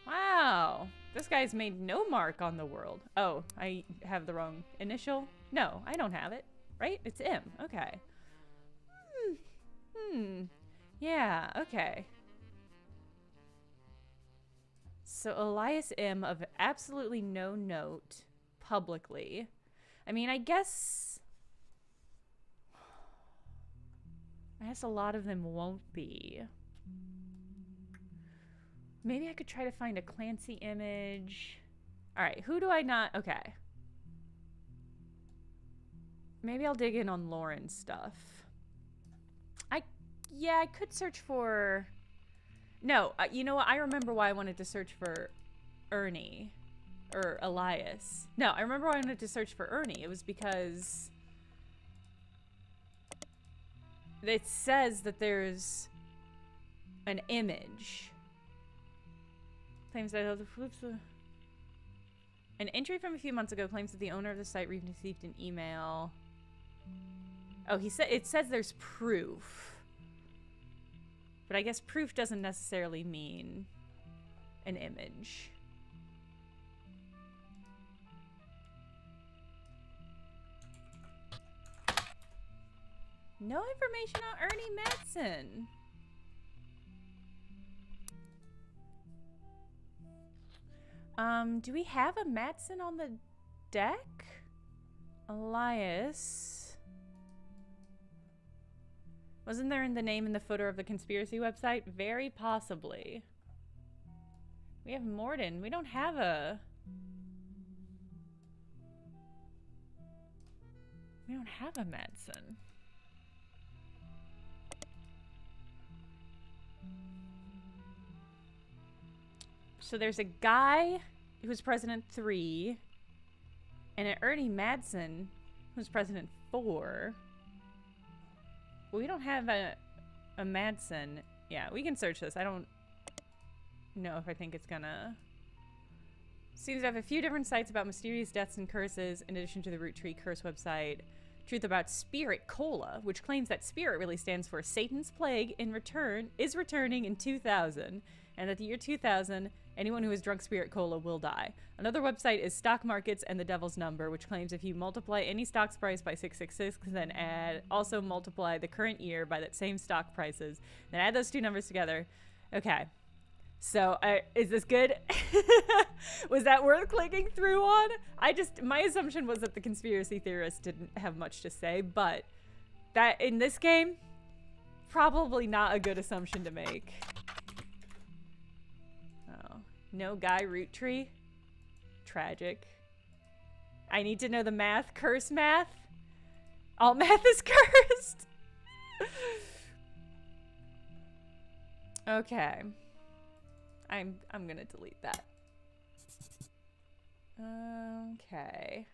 Wow. This guy's made no mark on the world. Oh, I have the wrong initial? No, I don't have it. Right? It's M. Okay. Yeah, okay. So Elias M. of absolutely no note publicly. I mean, I guess a lot of them won't be. Maybe I could try to find a Clancy image. All right, who do I not? Okay. Maybe I'll dig in on Lauren's stuff. Yeah, I could search for... No, you know what? I remember why I wanted to search for Ernie. Or Elias. No, I remember why I wanted to search for Ernie. It was because... it says that there's an image. Claims that an entry from a few months ago claims that the owner of the site received an email. Oh, it says there's proof. But I guess proof doesn't necessarily mean an image. No information on Ernie Madsen. Do we have a Madsen on the deck? Elias. Wasn't there in the name in the footer of the conspiracy website? Very possibly. We have Morden. We don't have a... We don't have a Madsen. So there's a guy who's president 3 and an Ernie Madsen who's president 4. We don't have a Madsen. Yeah, we can search this. I don't know if I think it's gonna... Seems to have a few different sites about mysterious deaths and curses, in addition to the Root Tree Curse website. Truth about Spirit Cola, which claims that Spirit really stands for Satan's Plague is returning in 2000, and that the year 2000, anyone who has drunk Spirit Cola will die. Another website is Stock Markets and the Devil's Number, which claims if you multiply any stock's price by 666, then also multiply the current year by that same stock prices, then add those two numbers together. Okay. So, is this good? Was that worth clicking through on? My assumption was that the conspiracy theorists didn't have much to say, but that in this game, probably not a good assumption to make. Oh, no guy root tree? Tragic. I need to know the math. Curse math? All math is cursed. Okay. I'm gonna delete that. Okay.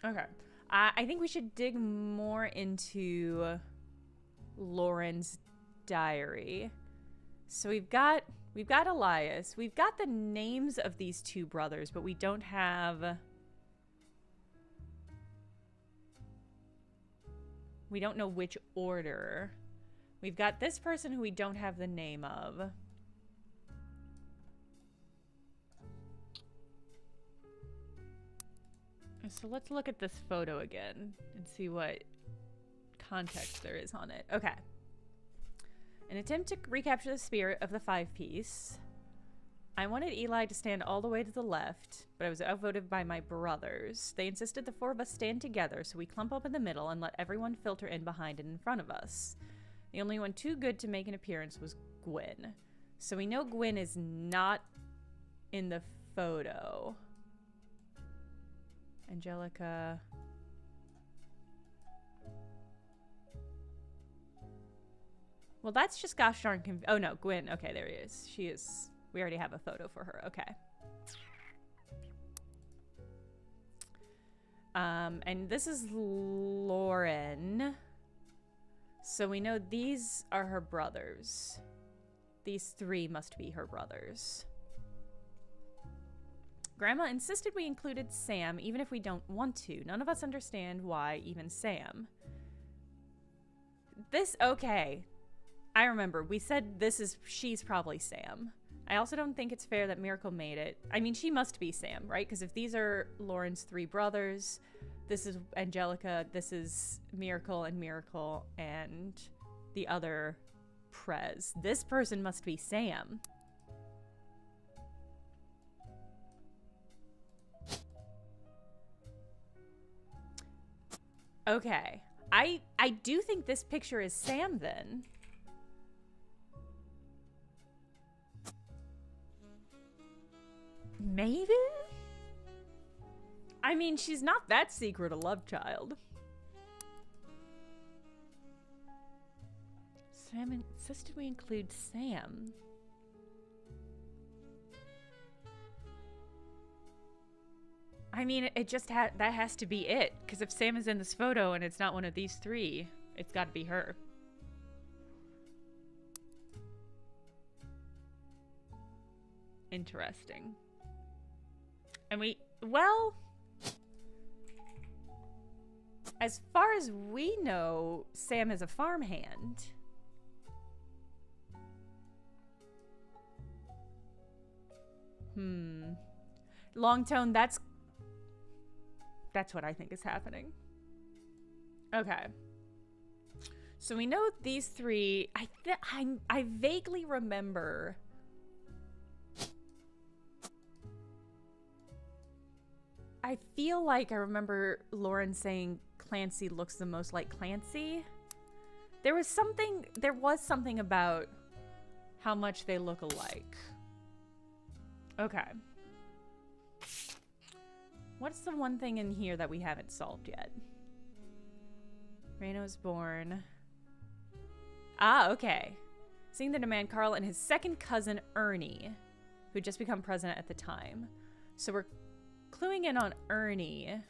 Okay. I think we should dig more into Lauren's diary. So we've got Elias. We've got the names of these two brothers, but we don't have... We don't know which order. We've got this person who we don't have the name of. So let's look at this photo again and see what context there is on it. Okay. An attempt to recapture the spirit of the 5-piece. I wanted Eli to stand all the way to the left, but I was outvoted by my brothers. They insisted the 4 of us stand together, so we clump up in the middle and let everyone filter in behind and in front of us. The only one too good to make an appearance was Gwen. So we know Gwen is not in the photo. Angelica... Well, that's just gosh darn oh no, Gwen. Okay, there he is. She is... We already have a photo for her. Okay. And this is Lauren. So we know these are her brothers. These 3 must be her brothers. Grandma insisted we included Sam, even if we don't want to. None of us understand why, even Sam. Okay. I remember. We said she's probably Sam. I also don't think it's fair that Miracle made it. I mean, she must be Sam, right? Because if these are Lauren's 3 brothers, this is Angelica, this is Miracle and the other Prez. This person must be Sam. Okay. I do think this picture is Sam then. Maybe? I mean, she's not that secret a love child. Sam insisted we include Sam. I mean, it just that has to be it. Because if Sam is in this photo and it's not one of these 3, it's got to be her. Interesting. And well, as far as we know, Sam is a farmhand. Long tone, that's what I think is happening. Okay. So we know these 3. I vaguely remember... I feel like I remember Lauren saying Clancy looks the most like Clancy. There was something about how much they look alike. Okay. What's the one thing in here that we haven't solved yet? Reno was born. Ah, okay. Seeing the demand, Carl and his second cousin Ernie, who'd just become president at the time. So we're cluing in on Ernie,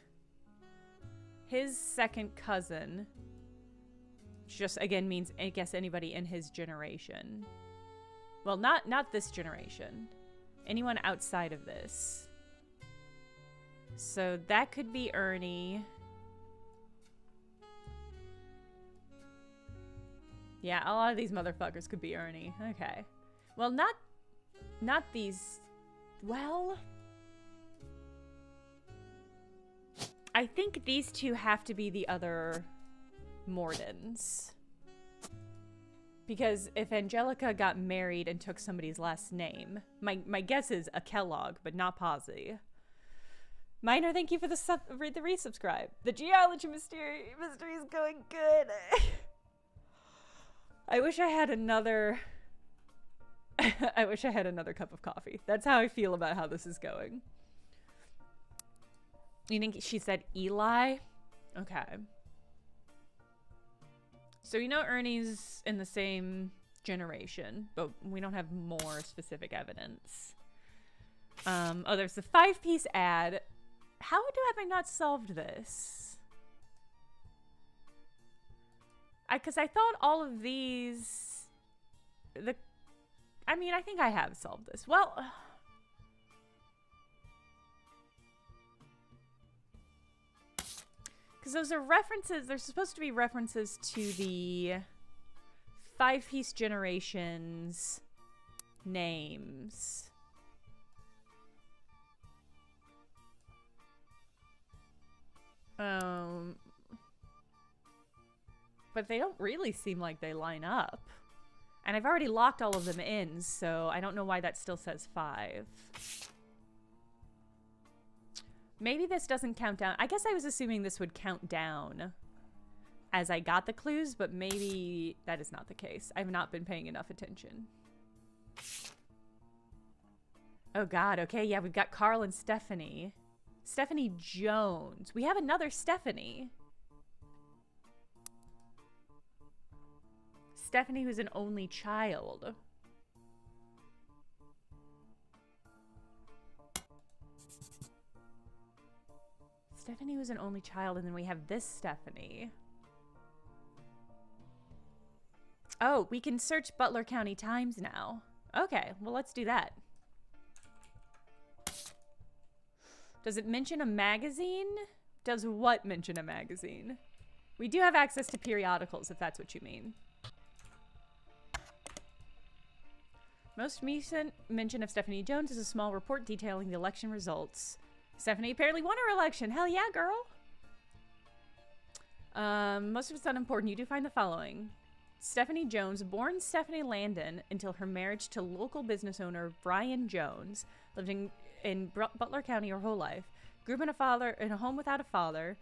his second cousin, just again means, I guess, anybody in his generation. Well, not this generation. Anyone outside of this. So that could be Ernie. Yeah, a lot of these motherfuckers could be Ernie. Okay. Well, not these. Well, I think these two have to be the other Mordens. Because if Angelica got married and took somebody's last name, my guess is a Kellogg, but not Posy. Minor, thank you for the resubscribe. The geology mystery is going good. I wish I had another... I wish I had another cup of coffee. That's how I feel about how this is going. You think she said Eli? Okay. So you know Ernie's in the same generation, but we don't have more specific evidence. Oh, there's the 5-piece ad. How have I not solved this? Because I thought all of these... I mean, I think I have solved this. Well... Because those are references, they're supposed to be references to the 5-piece generations names. But they don't really seem like they line up. And I've already locked all of them in, so I don't know why that still says 5. Maybe this doesn't count down. I guess I was assuming this would count down as I got the clues, but maybe that is not the case. I've not been paying enough attention. Oh God, okay, yeah, we've got Carl and Stephanie. Stephanie Jones. We have another Stephanie. Stephanie who's an only child. Stephanie was an only child, and then we have this Stephanie. Oh, we can search Butler County Times now. Okay, well, let's do that. Does it mention a magazine? Does what mention a magazine? We do have access to periodicals, if that's what you mean. Most recent mention of Stephanie Jones is a small report detailing the election results. Stephanie apparently won her election. Hell yeah, girl. Most of it's unimportant. You do find the following. Stephanie Jones, born Stephanie Landon until her marriage to local business owner Brian Jones, lived in Butler County her whole life. Grew up in a home without a father.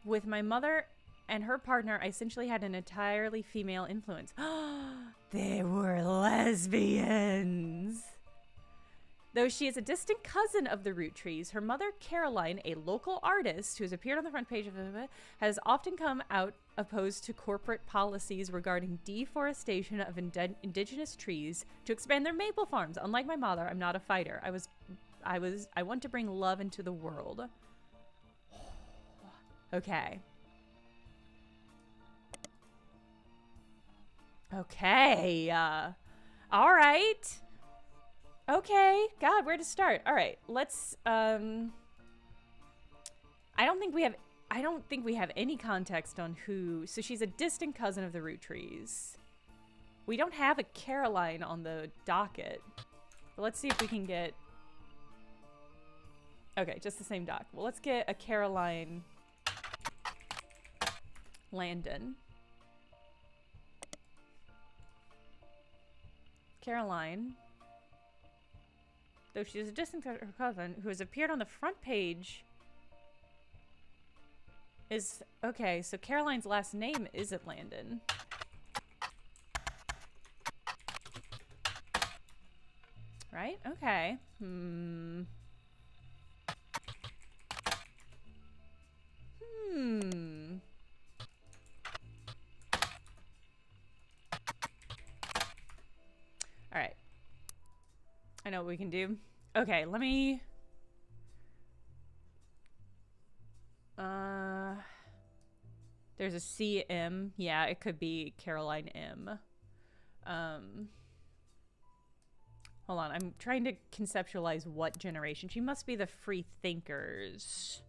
With my mother and her partner, I essentially had an entirely female influence. They were lesbians. Though she is a distant cousin of the Rootttrees, her mother, Caroline, a local artist who has appeared on the front page of it, has often come out opposed to corporate policies regarding deforestation of indigenous trees to expand their maple farms. Unlike my mother, I'm not a fighter. I want to bring love into the world. Okay. Okay. All right. Okay, God, where to start? All right, let's, I don't think we have any context on who, so she's a distant cousin of the Rootttrees. We don't have a Caroline on the docket. But let's see if we can get, okay, just the same doc. Well, let's get a Caroline Landon. Caroline. Though she is a distant cousin who has appeared on the front page is... Okay, so Caroline's last name isn't Landon. Right? Okay. Alright. I know what we can do. Okay, let me... There's a CM. Yeah, it could be Caroline M. Hold on, I'm trying to conceptualize what generation. She must be the free thinkers.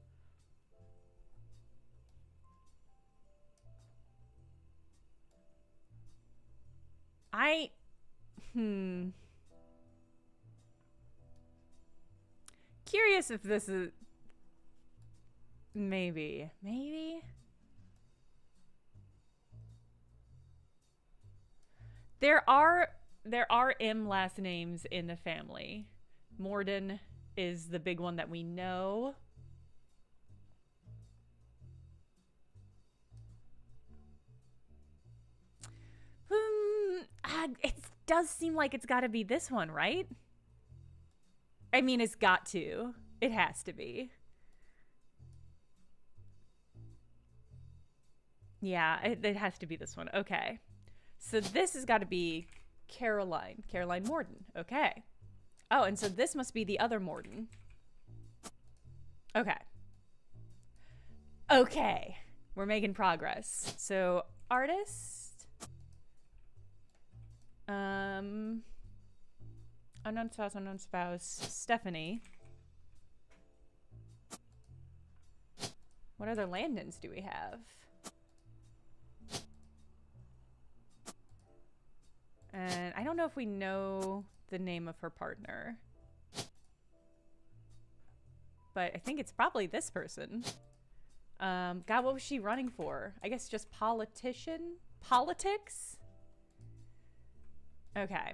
Curious if this is... Maybe. Maybe? There are M last names in the family. Morden is the big one that we know. It does seem like it's got to be this one, right? I mean, it's got to. It has to be. Yeah, it has to be this one. Okay. So this has got to be Caroline Morden. Okay. Oh, and so this must be the other Morden. Okay. Okay. We're making progress. So, artist. Unknown spouse. Stephanie. What other Landons do we have? And I don't know if we know the name of her partner. But I think it's probably this person. God, what was she running for? I guess just politician? Politics? Okay.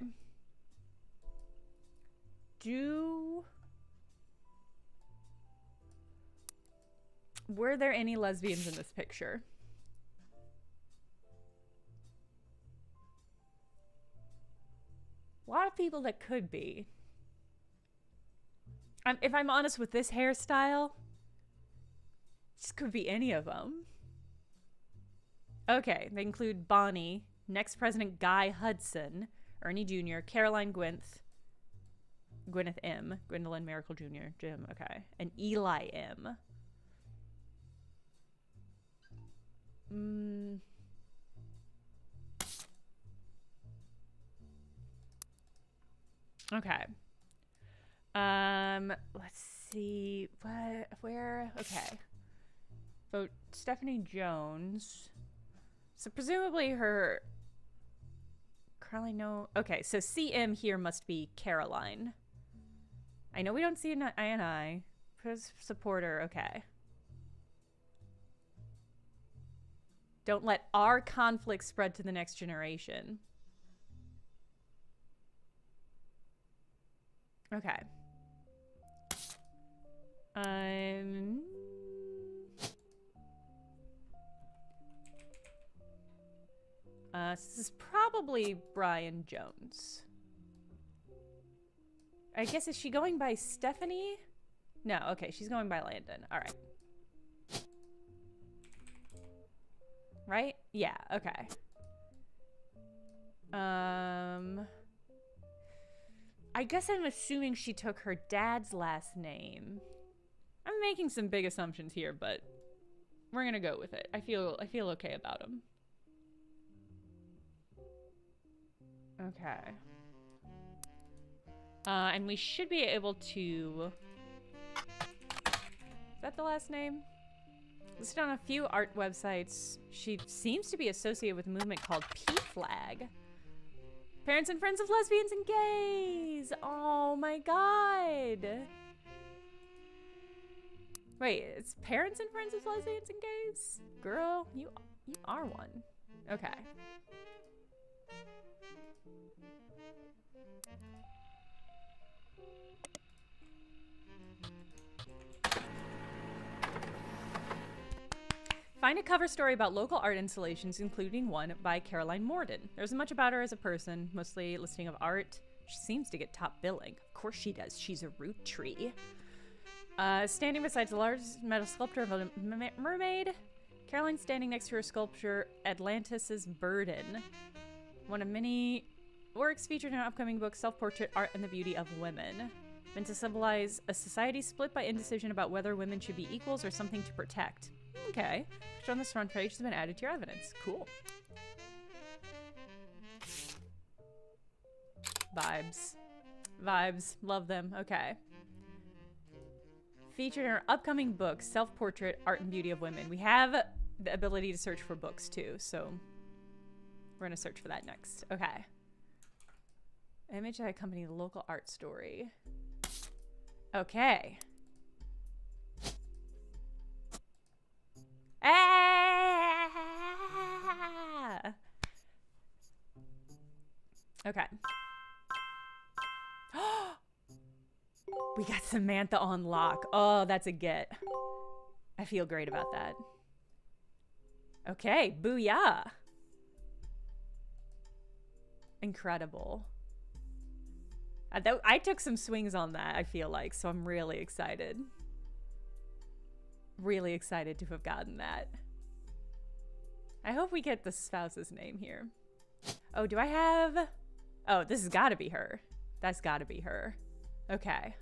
Were there any lesbians in this picture? A lot of people that could be. If I'm honest with this hairstyle, this could be any of them. Okay, they include Bonnie, next president Guy Hudson, Ernie Jr., Caroline Gwyneth M., Gwendolyn Miracle Jr., Jim, okay, and Eli M. Okay. Let's see. Where? Okay. So, Stephanie Jones. So, presumably her... Caroline, no. Okay, so CM here must be Caroline. I know we don't see an INI. Supporter, okay. Don't let our conflict spread to the next generation. Okay. This is probably Brian Jones. I guess, is she going by Stephanie? No, okay, she's going by Landon. All right. Right? Yeah, okay. I guess I'm assuming she took her dad's last name. I'm making some big assumptions here, but we're gonna go with it. I feel okay about him. Okay. And we should be able to... Is that the last name? Listed on a few art websites, she seems to be associated with a movement called P-Flag. Parents and friends of lesbians and gays! Oh my god! Wait, it's parents and friends of lesbians and gays? Girl, you are one. Okay. Find a cover story about local art installations, including one by Caroline Morden. There isn't much about her as a person, mostly a listing of art. She seems to get top billing. Of course she does. She's a root tree. Standing beside a large metal sculpture of a mermaid. Caroline standing next to her sculpture, Atlantis' Burden. One of many works featured in an upcoming book, Self-Portrait, Art and the Beauty of Women. Meant to symbolize a society split by indecision about whether women should be equals or something to protect. Okay. Picture on this front page has been added to your evidence. Cool. Vibes. Vibes. Love them. Okay. Featured in our upcoming book, Self-Portrait, Art and Beauty of Women. We have the ability to search for books too, so we're going to search for that next. Okay. Image that accompany the local art story. Okay. Ah! Okay. We got Samantha on lock. Oh, that's a get. I feel great about that. Okay, booyah. Incredible. I took some swings on that, I feel like, so I'm really excited. Really excited to have gotten that. I hope we get the spouse's name here. Oh, do I have... Oh, this has got to be her. That's got to be her. Okay.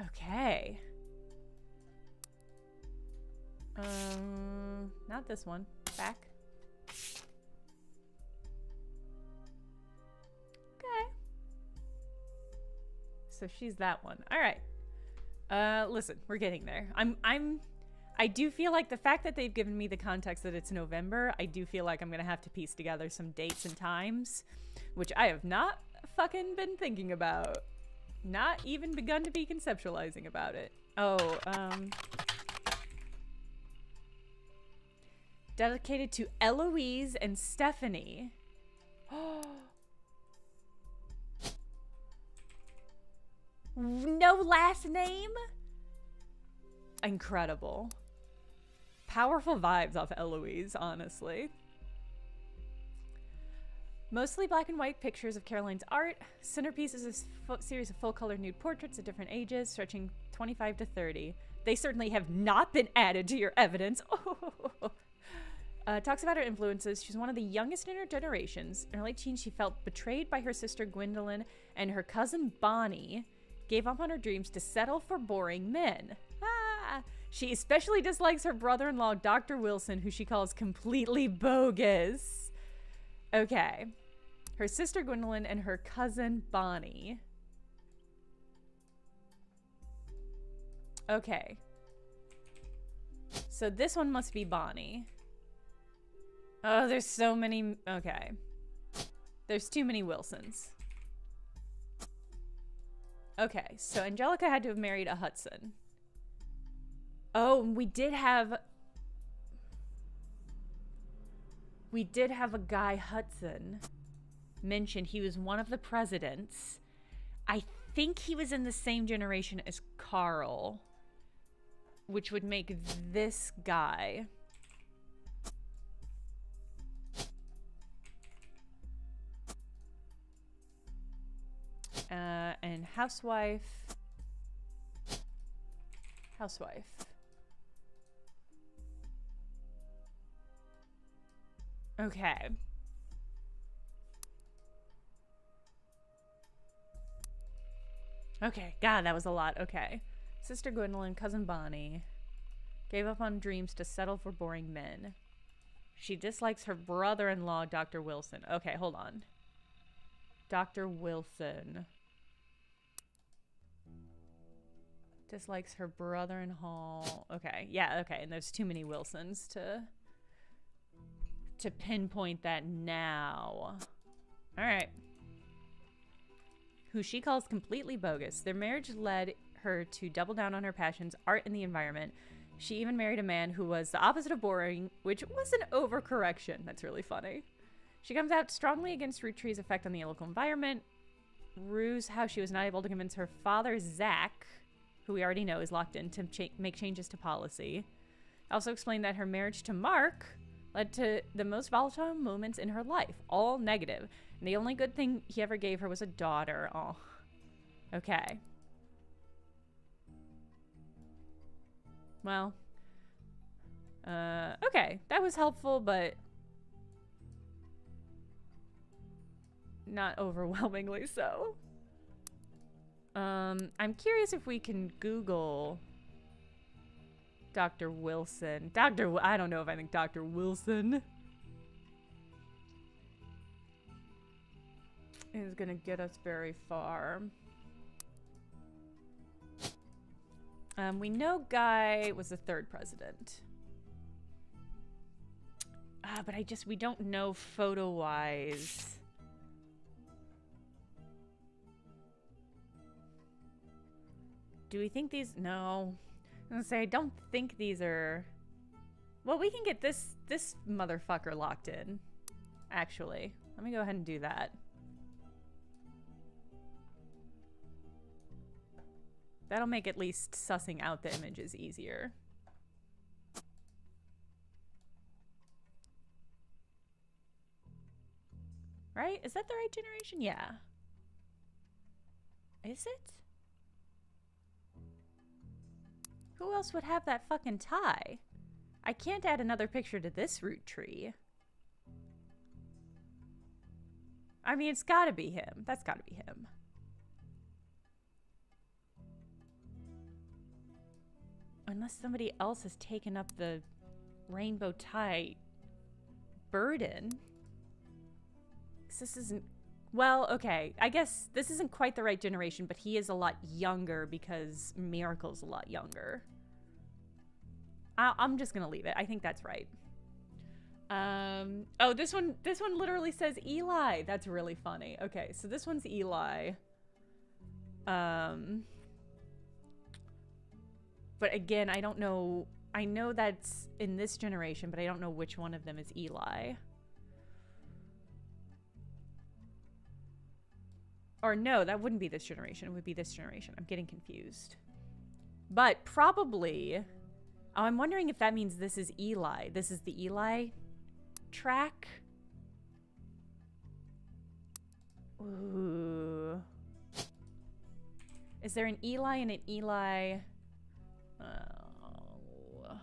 Okay. Not this one. Back. Okay. So she's that one. All right. Listen, we're getting there. I do feel like the fact that they've given me the context that it's November, I do feel like I'm gonna have to piece together some dates and times, which I have not fucking been thinking about. Not even begun to be conceptualizing about it. Oh, dedicated to Eloise and Stephanie. No last name? Incredible. Powerful vibes off Eloise, honestly. Mostly black and white pictures of Caroline's art. Centerpiece is a series of full-color nude portraits at different ages, stretching 25 to 30. They certainly have not been added to your evidence. Talks about her influences. She's one of the youngest in her generations. In her late teens, she felt betrayed by her sister Gwendolyn, and her cousin Bonnie gave up on her dreams to settle for boring men. She especially dislikes her brother-in-law, Dr. Wilson, who she calls completely bogus. Okay. Her sister Gwendolyn and her cousin Bonnie. Okay. So this one must be Bonnie. Oh, there's so many. Okay. There's too many Wilsons. Okay, so Angelica had to have married a Hudson. Oh, we did have a guy, Hudson, mentioned. He was one of the presidents. I think he was in the same generation as Carl, which would make this guy. And housewife. Okay. Okay, God, that was a lot. Okay. Sister Gwendolyn, cousin Bonnie. Gave up on dreams to settle for boring men. She dislikes her brother-in-law, Dr. Wilson. Okay, hold on. Dr. Wilson. Dislikes her brother-in-law. Okay, yeah, okay. And there's too many Wilsons to pinpoint that now. All right. Who she calls completely bogus. Their marriage led her to double down on her passions, art, and the environment. She even married a man who was the opposite of boring, which was an overcorrection. That's really funny. She comes out strongly against Root Tree's effect on the local environment. Rues how she was not able to convince her father, Zach, who we already know is locked in, to make changes to policy. Also explained that her marriage to Mark led to the most volatile moments in her life, all negative. And the only good thing he ever gave her was a daughter. Oh, okay. Well, okay, that was helpful, but not overwhelmingly so. I'm curious if we can Google Dr. Wilson. I don't know if I think Dr. Wilson is gonna get us very far. We know Guy was the third president. But we don't know photo-wise. Do we think these? No. I'm gonna say I don't think these are. Well, we can get this motherfucker locked in. Actually, let me go ahead and do that. That'll make at least sussing out the images easier. Right? Is that the right generation? Yeah. Is it? Who else would have that fucking tie? I can't add another picture to this root tree. I mean, it's gotta be him. That's gotta be him. Unless somebody else has taken up the rainbow tie burden. This isn't... Well, okay. I guess this isn't quite the right generation, but he is a lot younger because Miracle's a lot younger. I'm just gonna leave it. I think that's right. Oh, this one literally says Eli. That's really funny. Okay, so this one's Eli. But again, I don't know. I know that's in this generation, but I don't know which one of them is Eli. Or no, that wouldn't be this generation. It would be this generation. I'm getting confused. But probably... Oh, I'm wondering if that means this is Eli. This is the Eli track. Ooh. Is there an Eli and an Eli? Oh.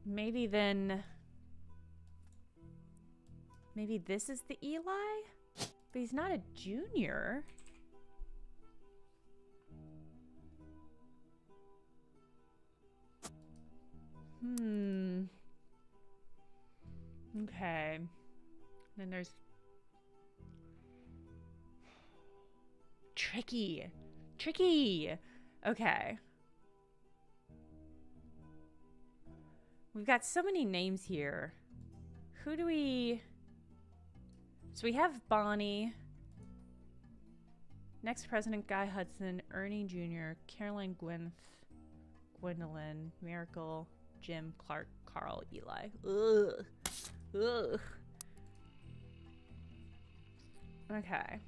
Maybe then... Maybe this is the Eli? But he's not a junior. Okay. Then there's... Tricky. Tricky! Okay. We've got so many names here. Who do we... So we have Bonnie, next president Guy Hudson, Ernie Jr., Caroline Gwendolyn, Miracle, Jim, Clark, Carl, Eli. Ugh. Ugh. Okay.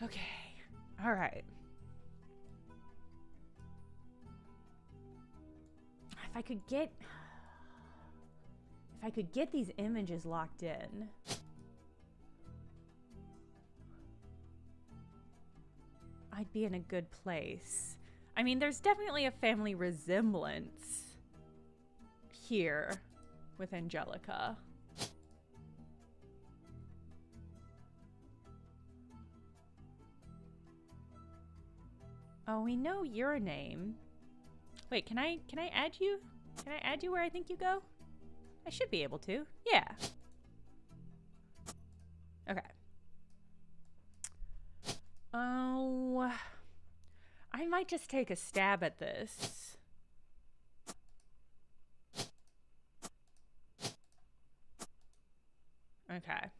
Okay. All right. If I could get these images locked in. I'd be in a good place. I mean, there's definitely a family resemblance here with Angelica. Oh, we know your name. Wait, can I add you? Can I add you where I think you go? I should be able to. Yeah. Okay. Oh, I might just take a stab at this. Okay.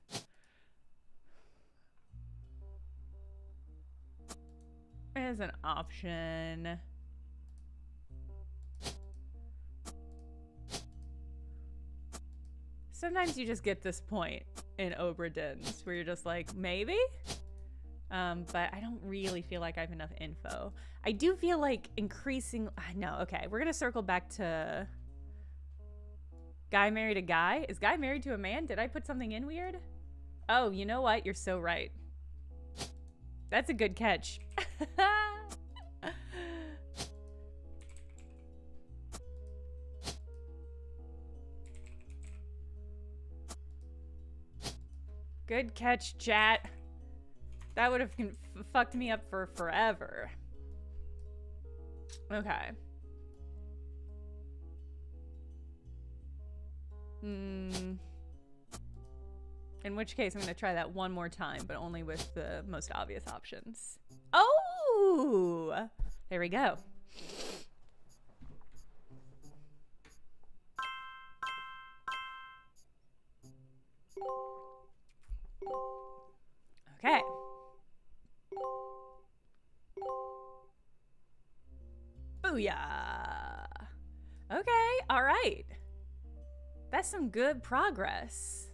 As an option. Sometimes you just get this point in Obra Dins where you're just like, maybe? But I don't really feel like I have enough info. I do feel like increasing... No, okay. We're going to circle back to... Guy married a guy? Is Guy married to a man? Did I put something in weird? Oh, you know what? You're so right. That's a good catch. Good catch, chat. That would have fucked me up for forever. Okay. In which case, I'm going to try that one more time, but only with the most obvious options. Oh! There we go. Booyah! Okay, all right. That's some good progress.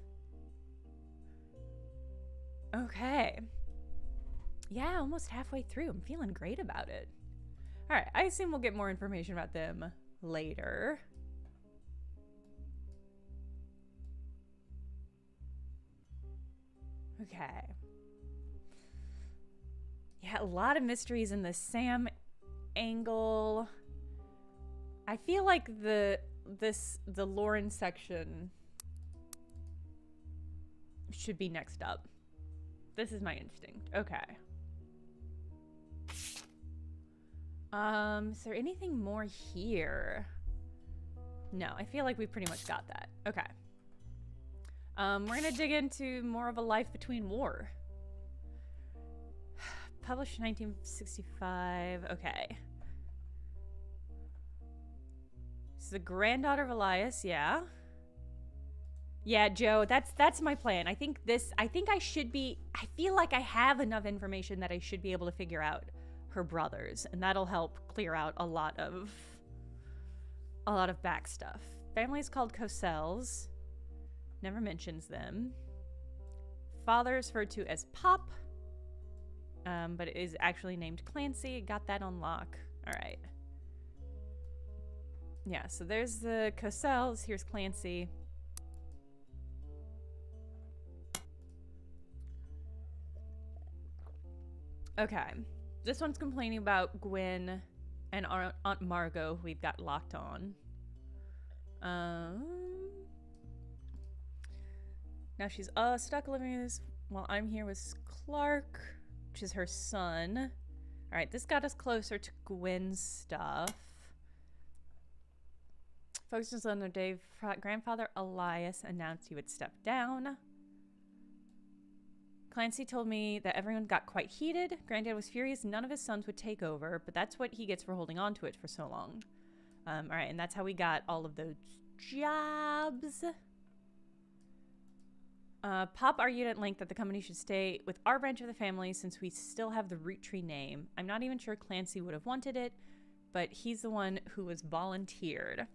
Okay. Yeah, almost halfway through. I'm feeling great about it. All right, I assume we'll get more information about them later. Okay. Yeah, a lot of mysteries in the Sam angle. I feel like the Lauren section should be next up. This is my instinct. Okay. Is there anything more here? No, I feel like we pretty much got that. Okay. We're gonna dig into more of a life between war. Published in 1965. Okay. This is the granddaughter of Elias, yeah. Yeah, Joe, that's my plan. I think I feel like I have enough information that I should be able to figure out her brothers, and that'll help clear out a lot of back stuff. Family's called Coselles. Never mentions them. Father is referred to as Pop, but it is actually named Clancy. Got that on lock. All right. Yeah, so there's the Coselles. Here's Clancy. Okay. This one's complaining about Gwen and our Aunt Margot, who we've got locked on. Now she's stuck living while I'm here with Clark, which is her son. All right, this got us closer to Gwen's stuff. Focuses on their day. Grandfather Elias announced he would step down. Clancy told me that everyone got quite heated. Granddad was furious none of his sons would take over, but that's what he gets for holding on to it for so long. All right, and that's how we got all of those jobs. Pop argued at length that the company should stay with our branch of the family since we still have the Root Tree name. I'm not even sure Clancy would have wanted it, but he's the one who was volunteered.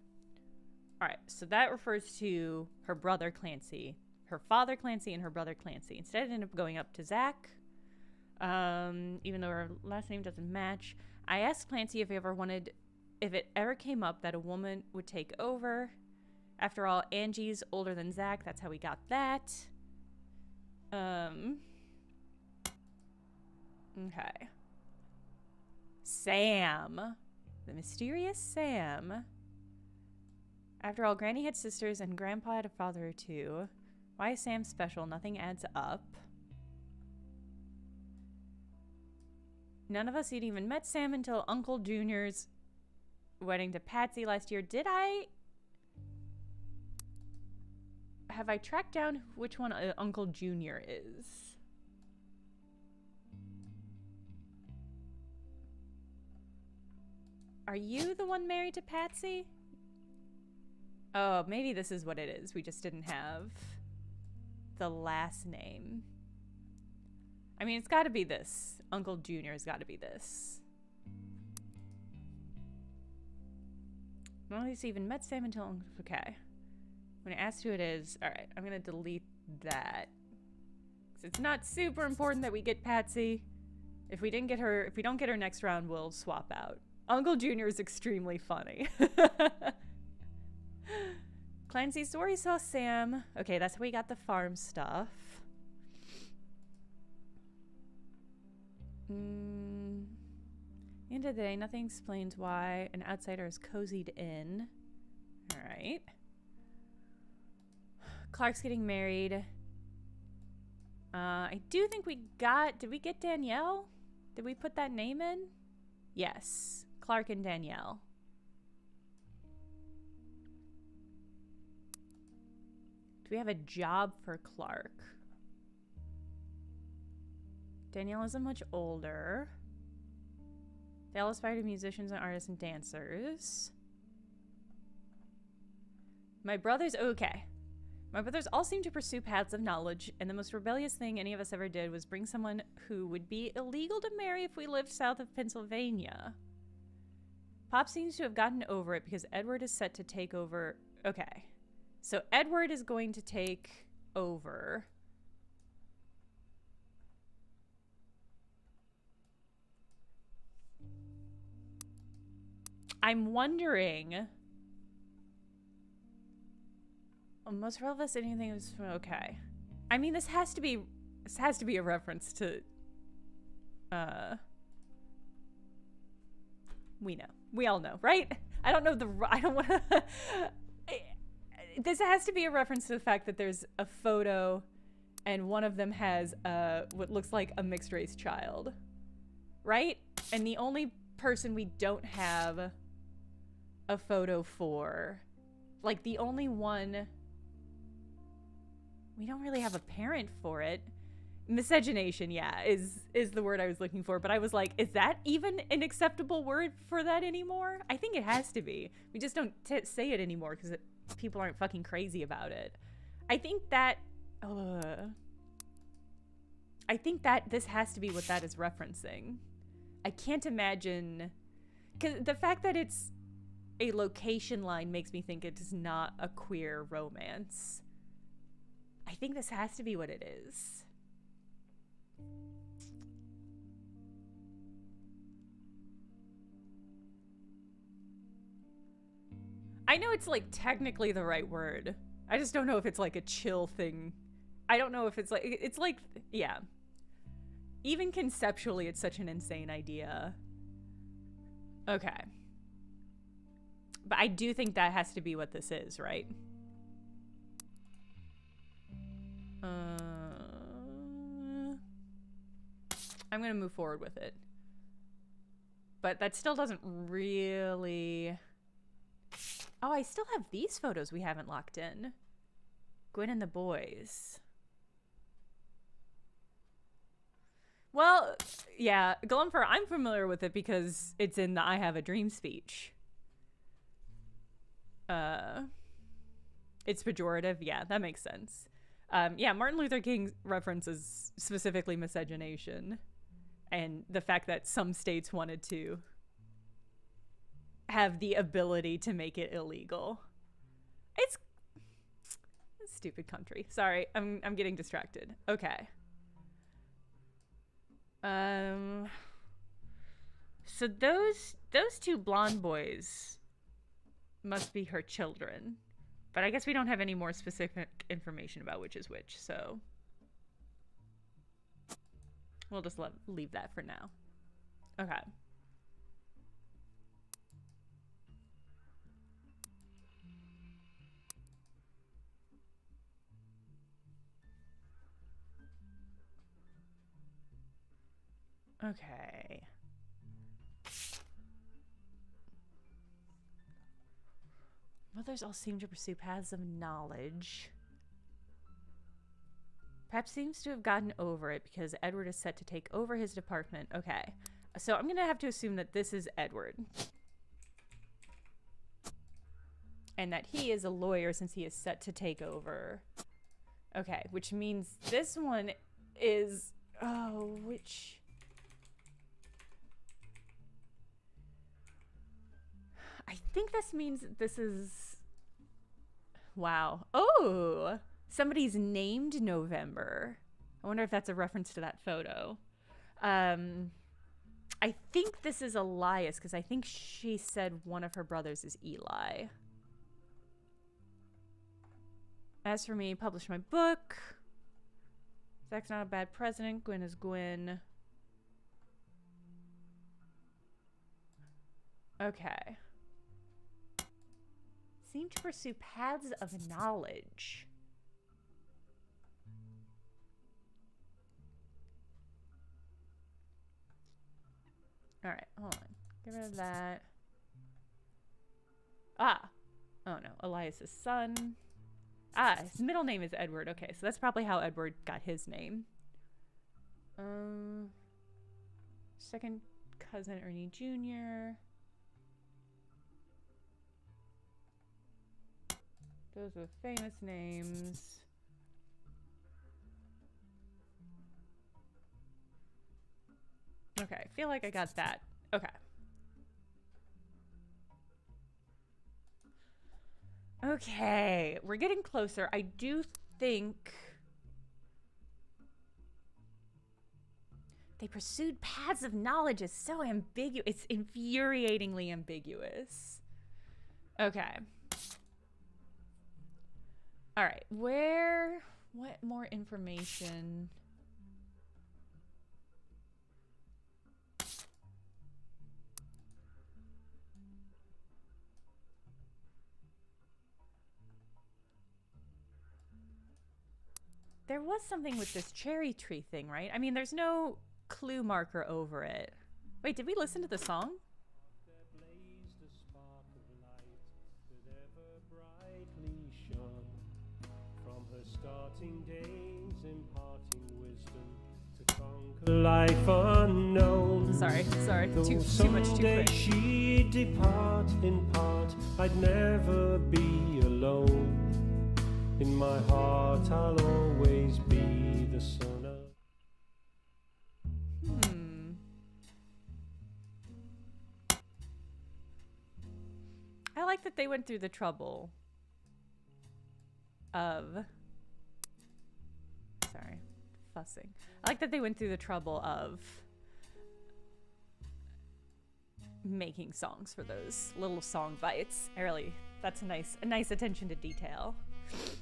All right, so that refers to her brother Clancy. Her father Clancy and her brother Clancy. Instead, it ended up going up to Zach, even though her last name doesn't match. I asked Clancy if it ever came up that a woman would take over. After all, Angie's older than Zach. That's how we got that. Okay. Sam. The mysterious Sam. After all, Granny had sisters and Grandpa had a father or two. Why is Sam special? Nothing adds up. None of us had even met Sam until Uncle Junior's wedding to Patsy last year. Have I tracked down which one Uncle Junior is? Are you the one married to Patsy? Oh, maybe this is what it is. We just didn't have the last name. I mean, it's got to be this. Uncle Junior's got to be this. None of these even met Sam until... Okay. When I asked who it is... Alright, I'm going to delete that. It's not super important that we get Patsy. If we don't get her next round, we'll swap out. Uncle Junior is extremely funny. Clancy's story saw Sam. Okay, that's how we got the farm stuff. End of the day, nothing explains why an outsider is cozied in. Alright. Clark's getting married. I do think we got... Did we get Danielle? Did we put that name in? Yes. Clark and Danielle. Do we have a job for Clark? Danielle isn't much older. They all aspire to musicians and artists and dancers. My brothers... Okay. My brothers all seem to pursue paths of knowledge, and the most rebellious thing any of us ever did was bring someone who would be illegal to marry if we lived south of Pennsylvania. Pop seems to have gotten over it because Edward is set to take over. Okay. So Edward is going to take over. I'm wondering. Most relevant anything is okay. I mean, this has to be a reference to. We know. We all know, right? I don't know I don't want to. This has to be a reference to the fact that there's a photo, and one of them has what looks like a mixed race child, right? And the only person we don't have a photo for, like the only one we don't really have a parent for it. Miscegenation, yeah, is the word I was looking for. But I was like, is that even an acceptable word for that anymore? I think it has to be. We just don't say it anymore because people aren't fucking crazy about it. I think that this has to be what that is referencing. I can't imagine, because the fact that it's a location line makes me think it's not a queer romance. I think this has to be what it is. I know it's like technically the right word. I just don't know if it's like a chill thing. I don't know if it's like, yeah. Even conceptually, it's such an insane idea. Okay. But I do think that has to be what this is, right? I'm gonna move forward with it. But that still doesn't really... Oh, I still have these photos we haven't locked in. Gwen and the boys. Well, yeah, Glumfer, I'm familiar with it because it's in the I Have a Dream speech. It's pejorative. Yeah, that makes sense. Yeah, Martin Luther King references specifically miscegenation and the fact that some states wanted to have the ability to make it illegal. It's a stupid country. Sorry, I'm getting distracted. Okay. So those two blonde boys must be her children. But I guess we don't have any more specific information about which is which, so we'll just leave that for now. Okay. Okay. Mothers all seem to pursue paths of knowledge. Perhaps seems to have gotten over it because Edward is set to take over his department. Okay. So I'm going to have to assume that this is Edward. And that he is a lawyer since he is set to take over. Okay, which means this one is... Oh, which... I think this means this is... Wow. Oh! Somebody's named November. I wonder if that's a reference to that photo. I think this is Elias, because I think she said one of her brothers is Eli. As for me, publish my book. Zach's not a bad president. Gwen is Gwen. Okay. Seem to pursue paths of knowledge. All right, hold on. Get rid of that. Ah. Oh no, Elias's son. Ah, his middle name is Edward. Okay, so that's probably how Edward got his name. Second cousin Ernie Jr. Those are famous names. Okay, I feel like I got that. Okay. Okay, we're getting closer. I do think they pursued paths of knowledge is so ambiguous. It's infuriatingly ambiguous. Okay. All right, what more information? There was something with this cherry tree thing, right? I mean, there's no clue marker over it. Wait, did we listen to the song? Starting days, imparting wisdom to conquer life unknown. Sorry, too much too quick. She'd depart in part, I'd never be alone. In my heart, I'll always be the son of. I like that they went through the trouble of. Sorry, fussing. I like that they went through the trouble of making songs for those little song bites. That's a nice attention to detail.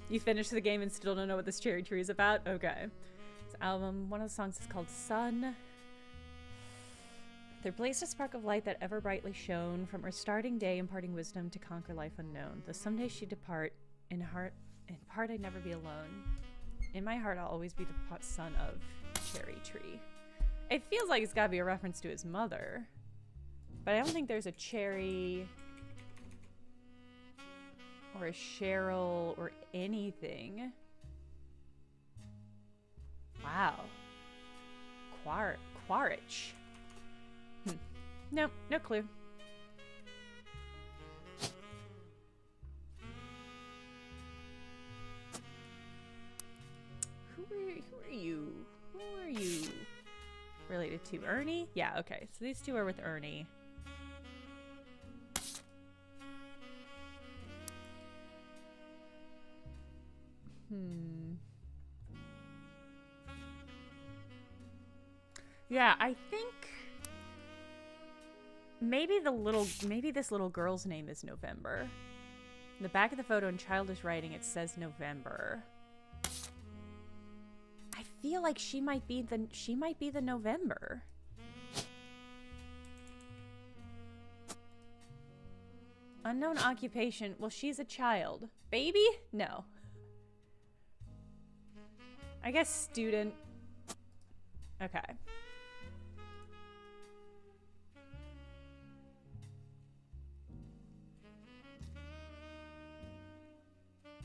You finished the game and still don't know what this cherry tree is about? Okay. This album, one of the songs is called Sun. There blazed a spark of light that ever brightly shone from her starting day, imparting wisdom to conquer life unknown. Though someday she'd depart, in part I'd never be alone. In my heart, I'll always be the son of cherry tree. It feels like it's gotta be a reference to his mother, but I don't think there's a cherry or a Cheryl or anything. Wow. Quaritch. Nope, no clue. Who are you? Who are you? Related to Ernie? Yeah, okay. So these two are with Ernie. Yeah, I think maybe this little girl's name is November. In the back of the photo in childish writing, it says November. I feel like she might be the November. Unknown occupation. Well, she's a child. Baby? No. I guess student. Okay.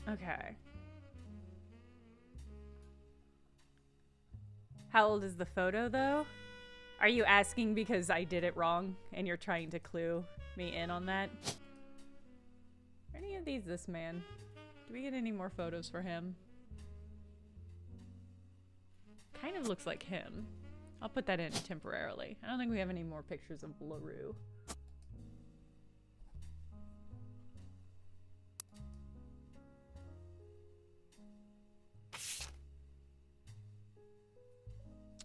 Okay. How old is the photo, though? Are you asking because I did it wrong and you're trying to clue me in on that? Are any of these this man? Do we get any more photos for him? Kind of looks like him. I'll put that in temporarily. I don't think we have any more pictures of LaRue.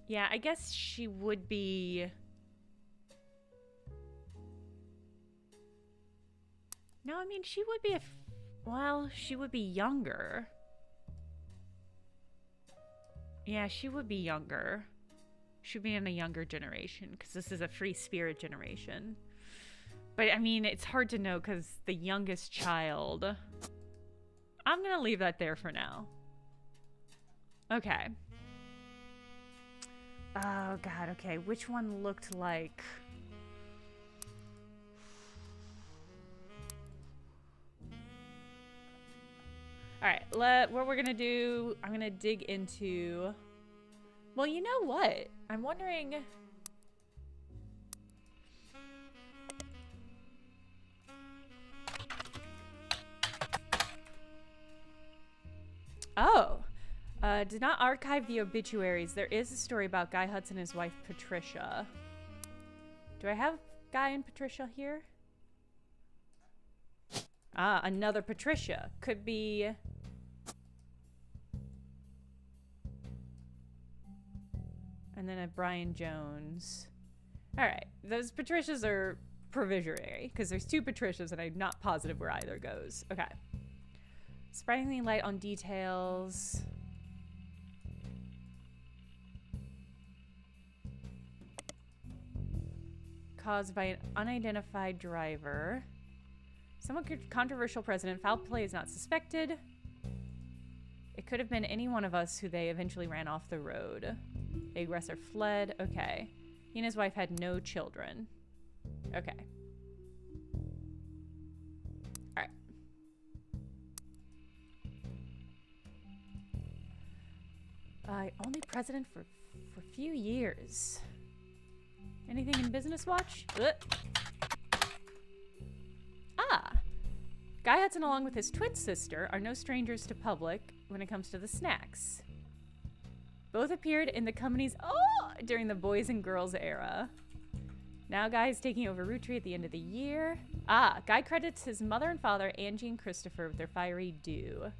Yeah, I guess she would be... No, I mean, she would be well, she would be younger. Yeah, she would be younger. She'd be in a younger generation, because this is a free spirit generation. But, I mean, it's hard to know, because the youngest child... I'm gonna leave that there for now. Okay. Oh, God, okay. Which one looked like... Alright, what we're gonna do... I'm gonna dig into... Well, you know what? I'm wondering... Oh! Did not archive the obituaries. There is a story about Guy Hudson and his wife, Patricia. Do I have Guy and Patricia here? Ah, another Patricia. Could be... And then a Brian Jones. Alright, those Patricias are provisionary, because there's 2 Patricias and I'm not positive where either goes. Okay. Spreading light on details. Caused by an unidentified driver. Somewhat controversial president. Foul play is not suspected. It could have been any one of us who they eventually ran off the road. The aggressor fled. Okay. He and his wife had no children. Okay. Alright. Only president for a few years. Anything in Business Watch? Ugh. Ah! Guy Hudson, along with his twin sister, are no strangers to public when it comes to the snacks. Both appeared in the company's during the boys and girls era. Now Guy is taking over Roottree at the end of the year. Ah, Guy credits his mother and father, Angie and Christopher, with their fiery due.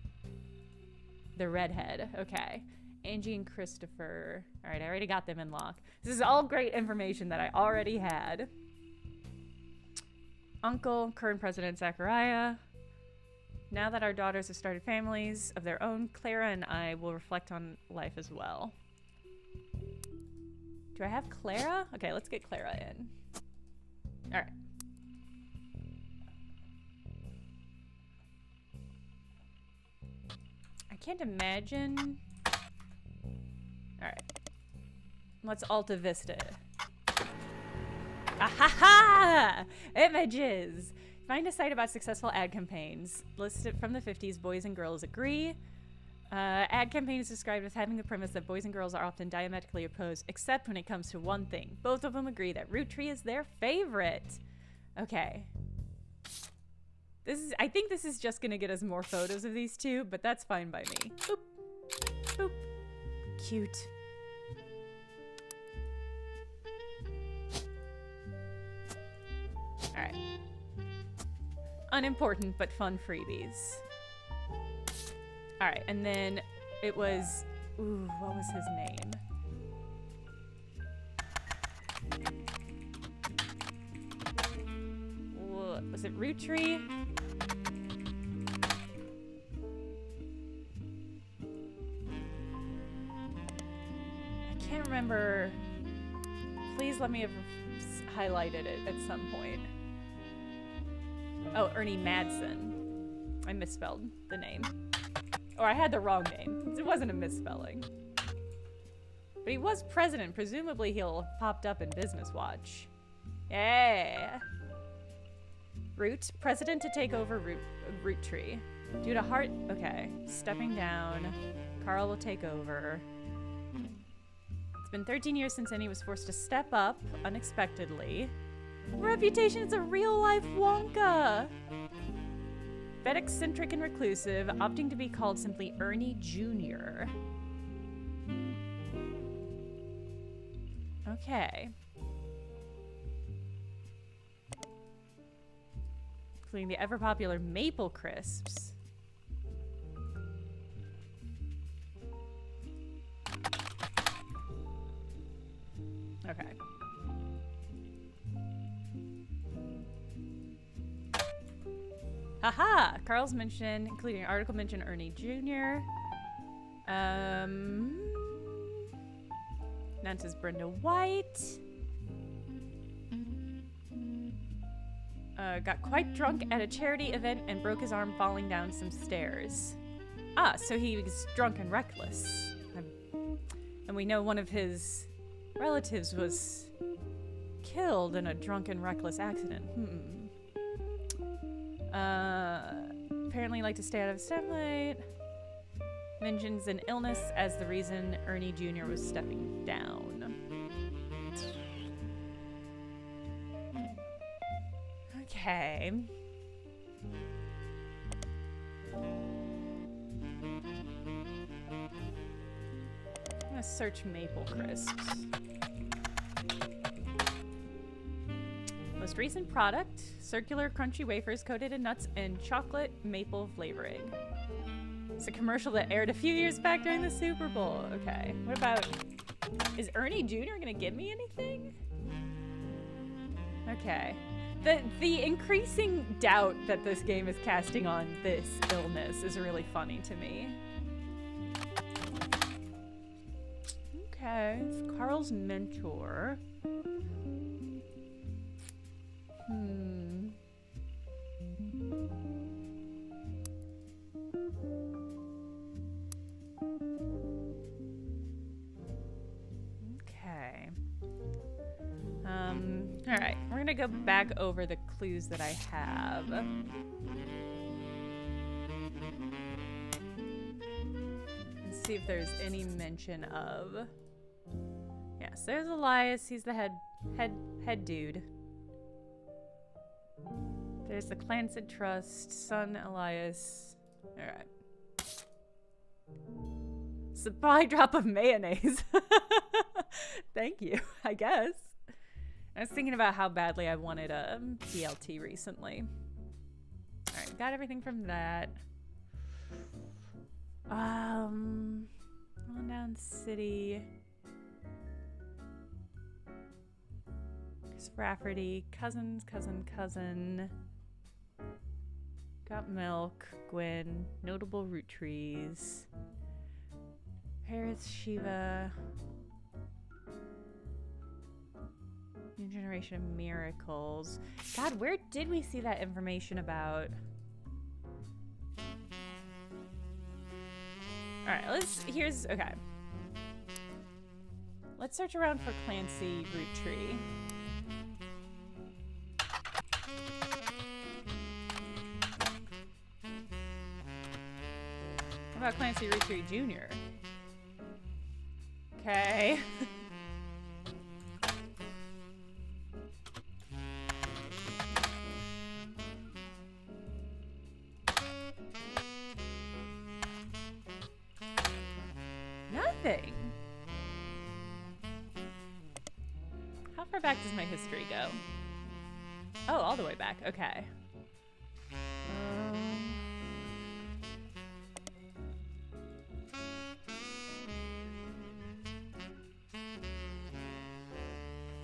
The redhead. Okay. Angie and Christopher. Alright, I already got them in lock. This is all great information that I already had. Uncle, current president Zachariah. Now that our daughters have started families of their own, Clara and I will reflect on life as well. Do I have Clara? Okay, let's get Clara in. Alright. I can't imagine... Alright. Let's Alta Vista. Ahaha! Images! Find a site about successful ad campaigns. Listed from the 50s, boys and girls agree. Ad campaign is described as having the premise that boys and girls are often diametrically opposed, except when it comes to one thing. Both of them agree that Roottree is their favorite. Okay. I think this is just gonna get us more photos of these two, but that's fine by me. Boop. Boop. Cute. Alright. Unimportant but fun freebies. Alright, and then it was... Ooh, what was his name? Was it Roottree? I can't remember. Please let me have highlighted it at some point. Oh, Ernie Madsen. I misspelled the name. Or I had the wrong name. It wasn't a misspelling. But he was president. Presumably he'll have popped up in Business Watch. Yeah. Root. President to take over Roottree. Due to heart... Okay. Stepping down. Carl will take over. It's been 13 years since Annie was forced to step up unexpectedly. Reputation is a real-life Wonka! Bit eccentric and reclusive, opting to be called simply Ernie Jr. Okay. Including the ever-popular Maple Crisps. Okay. Haha! Carl's mention, including an article mention Ernie Jr. Nance's Brenda White. Got quite drunk at a charity event and broke his arm falling down some stairs. Ah, so he was drunk and reckless. And we know one of his relatives was killed in a drunken, reckless accident. Apparently like to stay out of sunlight. Mentions an illness as the reason Ernie Jr. was stepping down. Okay. I'm gonna search Maple Crisps. Most recent product, circular crunchy wafers coated in nuts and chocolate maple flavoring. It's a commercial that aired a few years back during the Super Bowl. Okay, what about, is Ernie Jr. gonna give me anything? Okay. The increasing doubt that this game is casting on this illness is really funny to me. Okay, it's Carl's mentor. Okay. Alright, we're gonna go back over the clues that I have. And see if there's any mention of... Yes, there's Elias, he's the head dude. There's the Clancy Trust, son Elias. Alright. Supply drop of mayonnaise. Thank you, I guess. I was thinking about how badly I wanted a BLT recently. Alright, got everything from that. On down city. Chris Rafferty, cousin. Got milk, Gwen, notable root trees. Paris, Shiva. New generation of miracles. God, where did we see that information about? Alright, okay. Let's search around for Clancy root tree. What about Clancy root tree Jr.? Okay. Nothing. How far back does my history go? Oh, all the way back. Okay.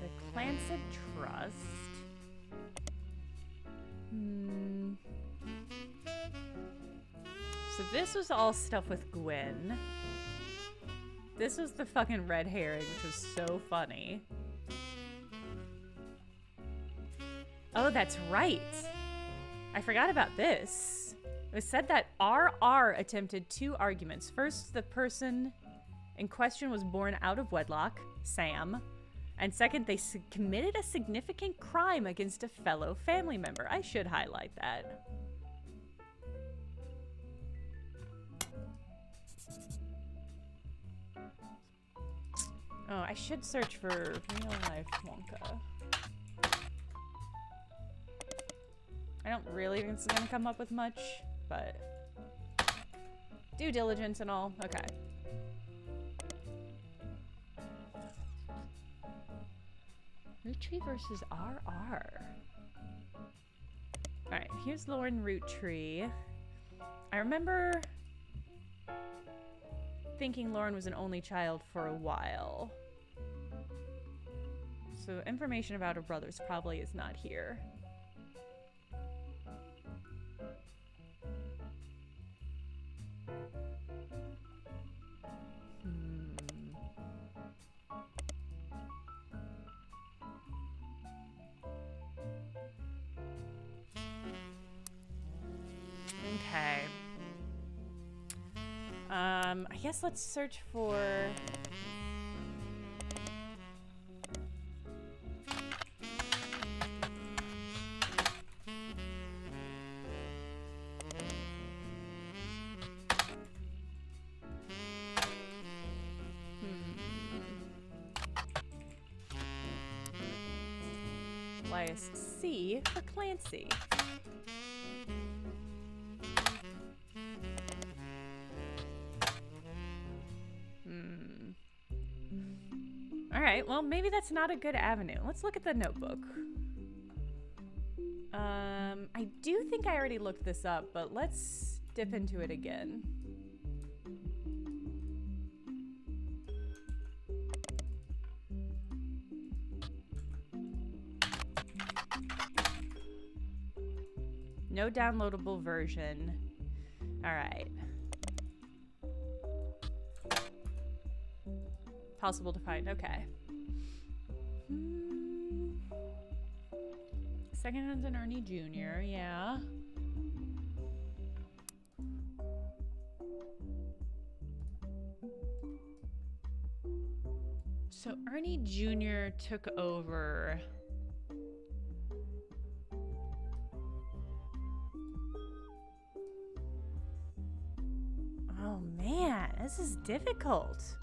The Clancy Trust. So this was all stuff with Gwen. This was the fucking red herring, which was so funny. Oh, that's right. I forgot about this. It was said that RR attempted 2 arguments. First, the person in question was born out of wedlock, Sam. And second, they committed a significant crime against a fellow family member. I should highlight that. Oh, I should search for real life Wonka. I don't really think this is gonna come up with much, but due diligence and all. Okay. Root tree versus RR. Alright, here's Lauren root tree. I remember thinking Lauren was an only child for a while. So information about her brothers probably is not here. Okay. I guess let's search for... Elias C for Clancy. Alright, well, maybe that's not a good avenue. Let's look at the notebook. I do think I already looked this up, but let's dip into it again. No downloadable version. All right. Possible to find. Okay. Second one's an Ernie Jr. Yeah. So Ernie Jr. took over. Oh man, this is difficult.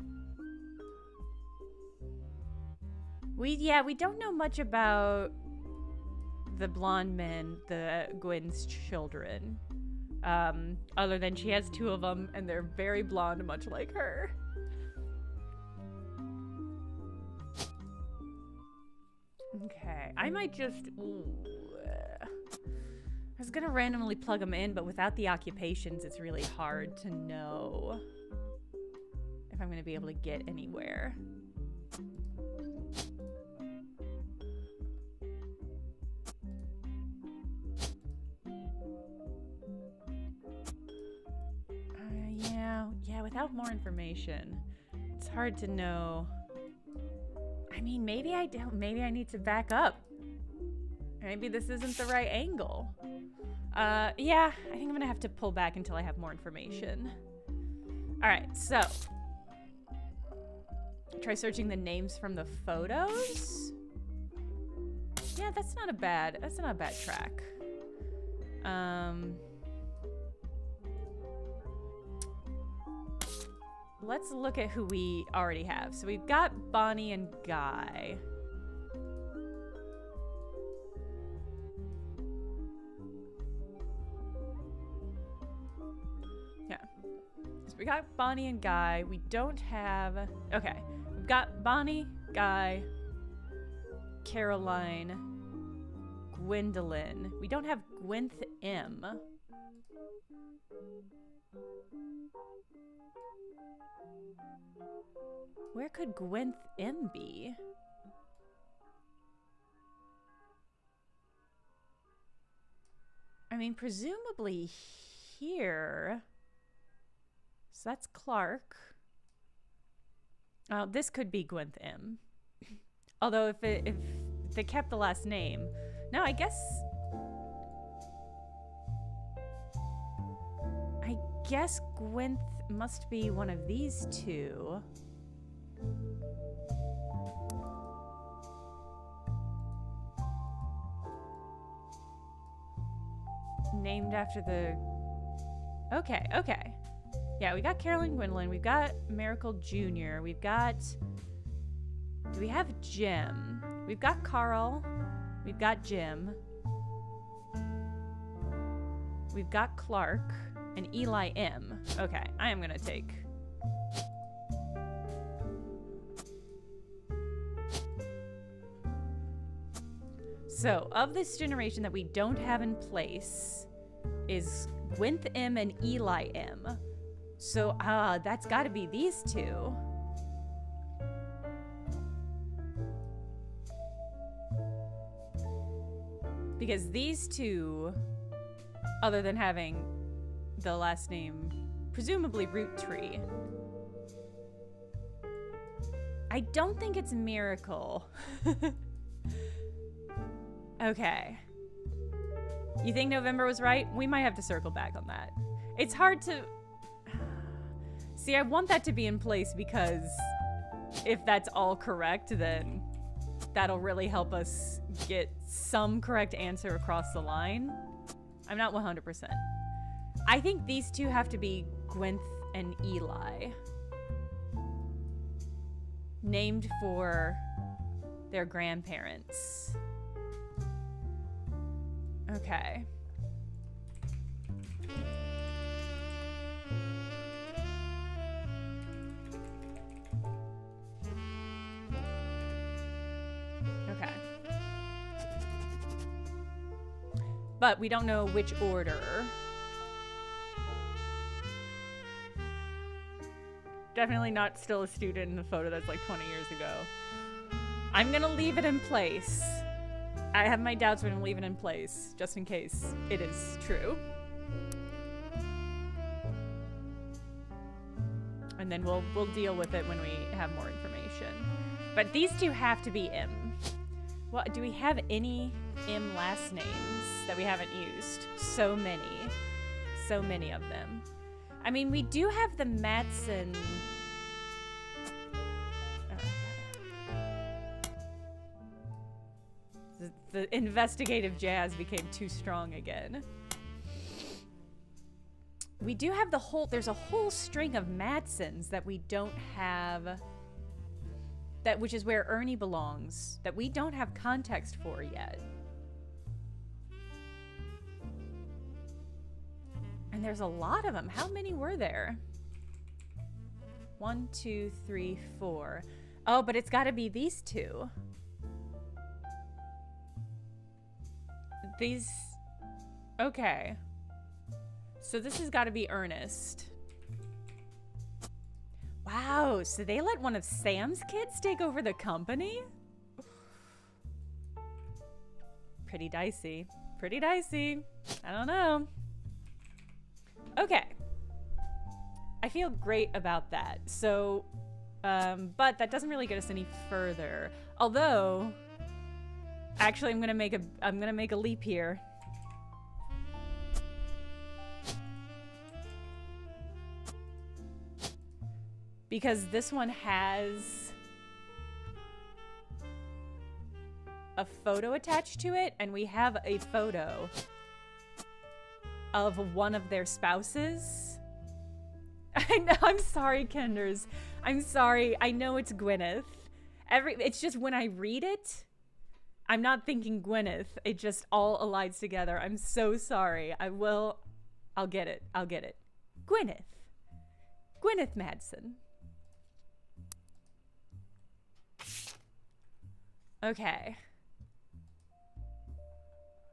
We don't know much about the blonde men, the Gwen's children. Other than she has 2 of them and they're very blonde, much like her. Okay, I might just... I was gonna randomly plug them in, but without the occupations, it's really hard to know if I'm gonna be able to get anywhere. Yeah, without more information, it's hard to know. I mean, maybe I don't. Maybe I need to back up. Maybe this isn't the right angle. Yeah, I think I'm gonna have to pull back until I have more information. All right, so try searching the names from the photos. Yeah, that's not a bad track. Let's look at who we already have. So we've got Bonnie and Guy. Yeah. So we got Bonnie and Guy. We don't have... Okay. We've got Bonnie, Guy, Caroline, Gwendolyn. We don't have Gwynth M. Where could Gwynth M be? I mean, presumably here. So that's Clark. This could be Gwynth M. Although if they kept the last name. No, I guess Gwynth must be one of these 2. Named after the... Okay. Yeah, we got Caroline Gwendolyn. We've got Miracle Jr. We've got... Do we have Jim? We've got Carl. We've got Jim. We've got Clark. And Eli M. Okay, I am gonna take... So, of this generation that we don't have in place is Gwynth M and Eli M. So, that's gotta be these 2. Because these 2, other than having the last name, presumably Root Tree. I don't think it's Miracle. Okay. You think November was right? We might have to circle back on that. It's hard to... See, I want that to be in place because if that's all correct, then that'll really help us get some correct answer across the line. I'm not 100%. I think these 2 have to be Gwynth and Eli. Named for their grandparents. Okay. Okay. But we don't know which order. Definitely not still a student in the photo that's like 20 years ago. I'm gonna leave it in place. I have my doubts, but I'm gonna leave it in place just in case it is true. And then we'll deal with it when we have more information. But these two have to be M. Well, do we have any M last names that we haven't used? So many. So many of them. I mean, we do have the Matson. The investigative jazz became too strong again. We do have there's a whole string of Matsons that we don't have, which is where Ernie belongs, that we don't have context for yet. And there's a lot of them. How many were there? 1, 2, 3, 4. Oh, but it's got to be these two. These... Okay. So this has got to be Ernest. Wow, so they let one of Sam's kids take over the company? Pretty dicey. Pretty dicey. I don't know. Okay. I feel great about that. So, but that doesn't really get us any further. Although, actually, I'm gonna make a leap here. Because this one has a photo attached to it, and we have a photo of one of their spouses. I know, I'm sorry, Kenders. I'm sorry. I know it's Gwyneth. It's just when I read it, I'm not thinking Gwyneth. It just all aligns together. I'm so sorry. I'll get it. I'll get it. Gwyneth. Gwyneth Madsen. Okay.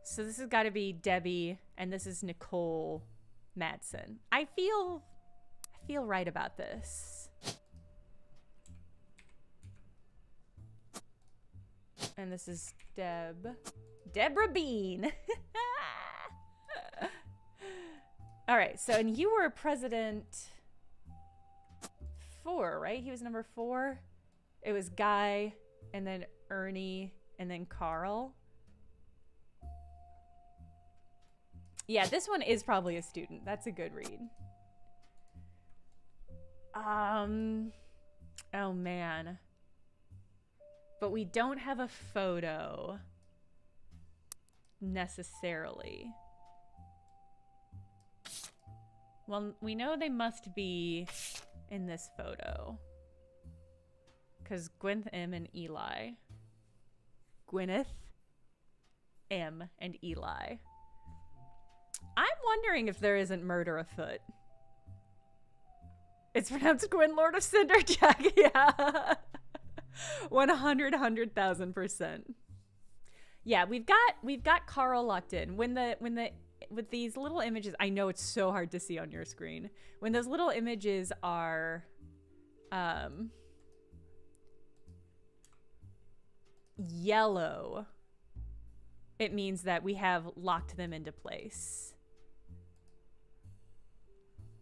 So this has got to be Debbie, and this is Nicole Madsen. I feel right about this. And this is Deborah Bean. All right, so, and you were president 4, right? He was number 4. It was Guy, and then Ernie, and then Carl. Yeah, this one is probably a student. That's a good read. Oh man. But we don't have a photo necessarily. Well, we know they must be in this photo. Because Gwyneth M and Eli. Gwyneth M and Eli. I'm wondering if there isn't murder afoot. It's pronounced Gwyn, Lord of Cinderjack. Yeah. 100,000%. Yeah, we've got Carl locked in. With these little images, I know it's so hard to see on your screen. When those little images are yellow, it means that we have locked them into place.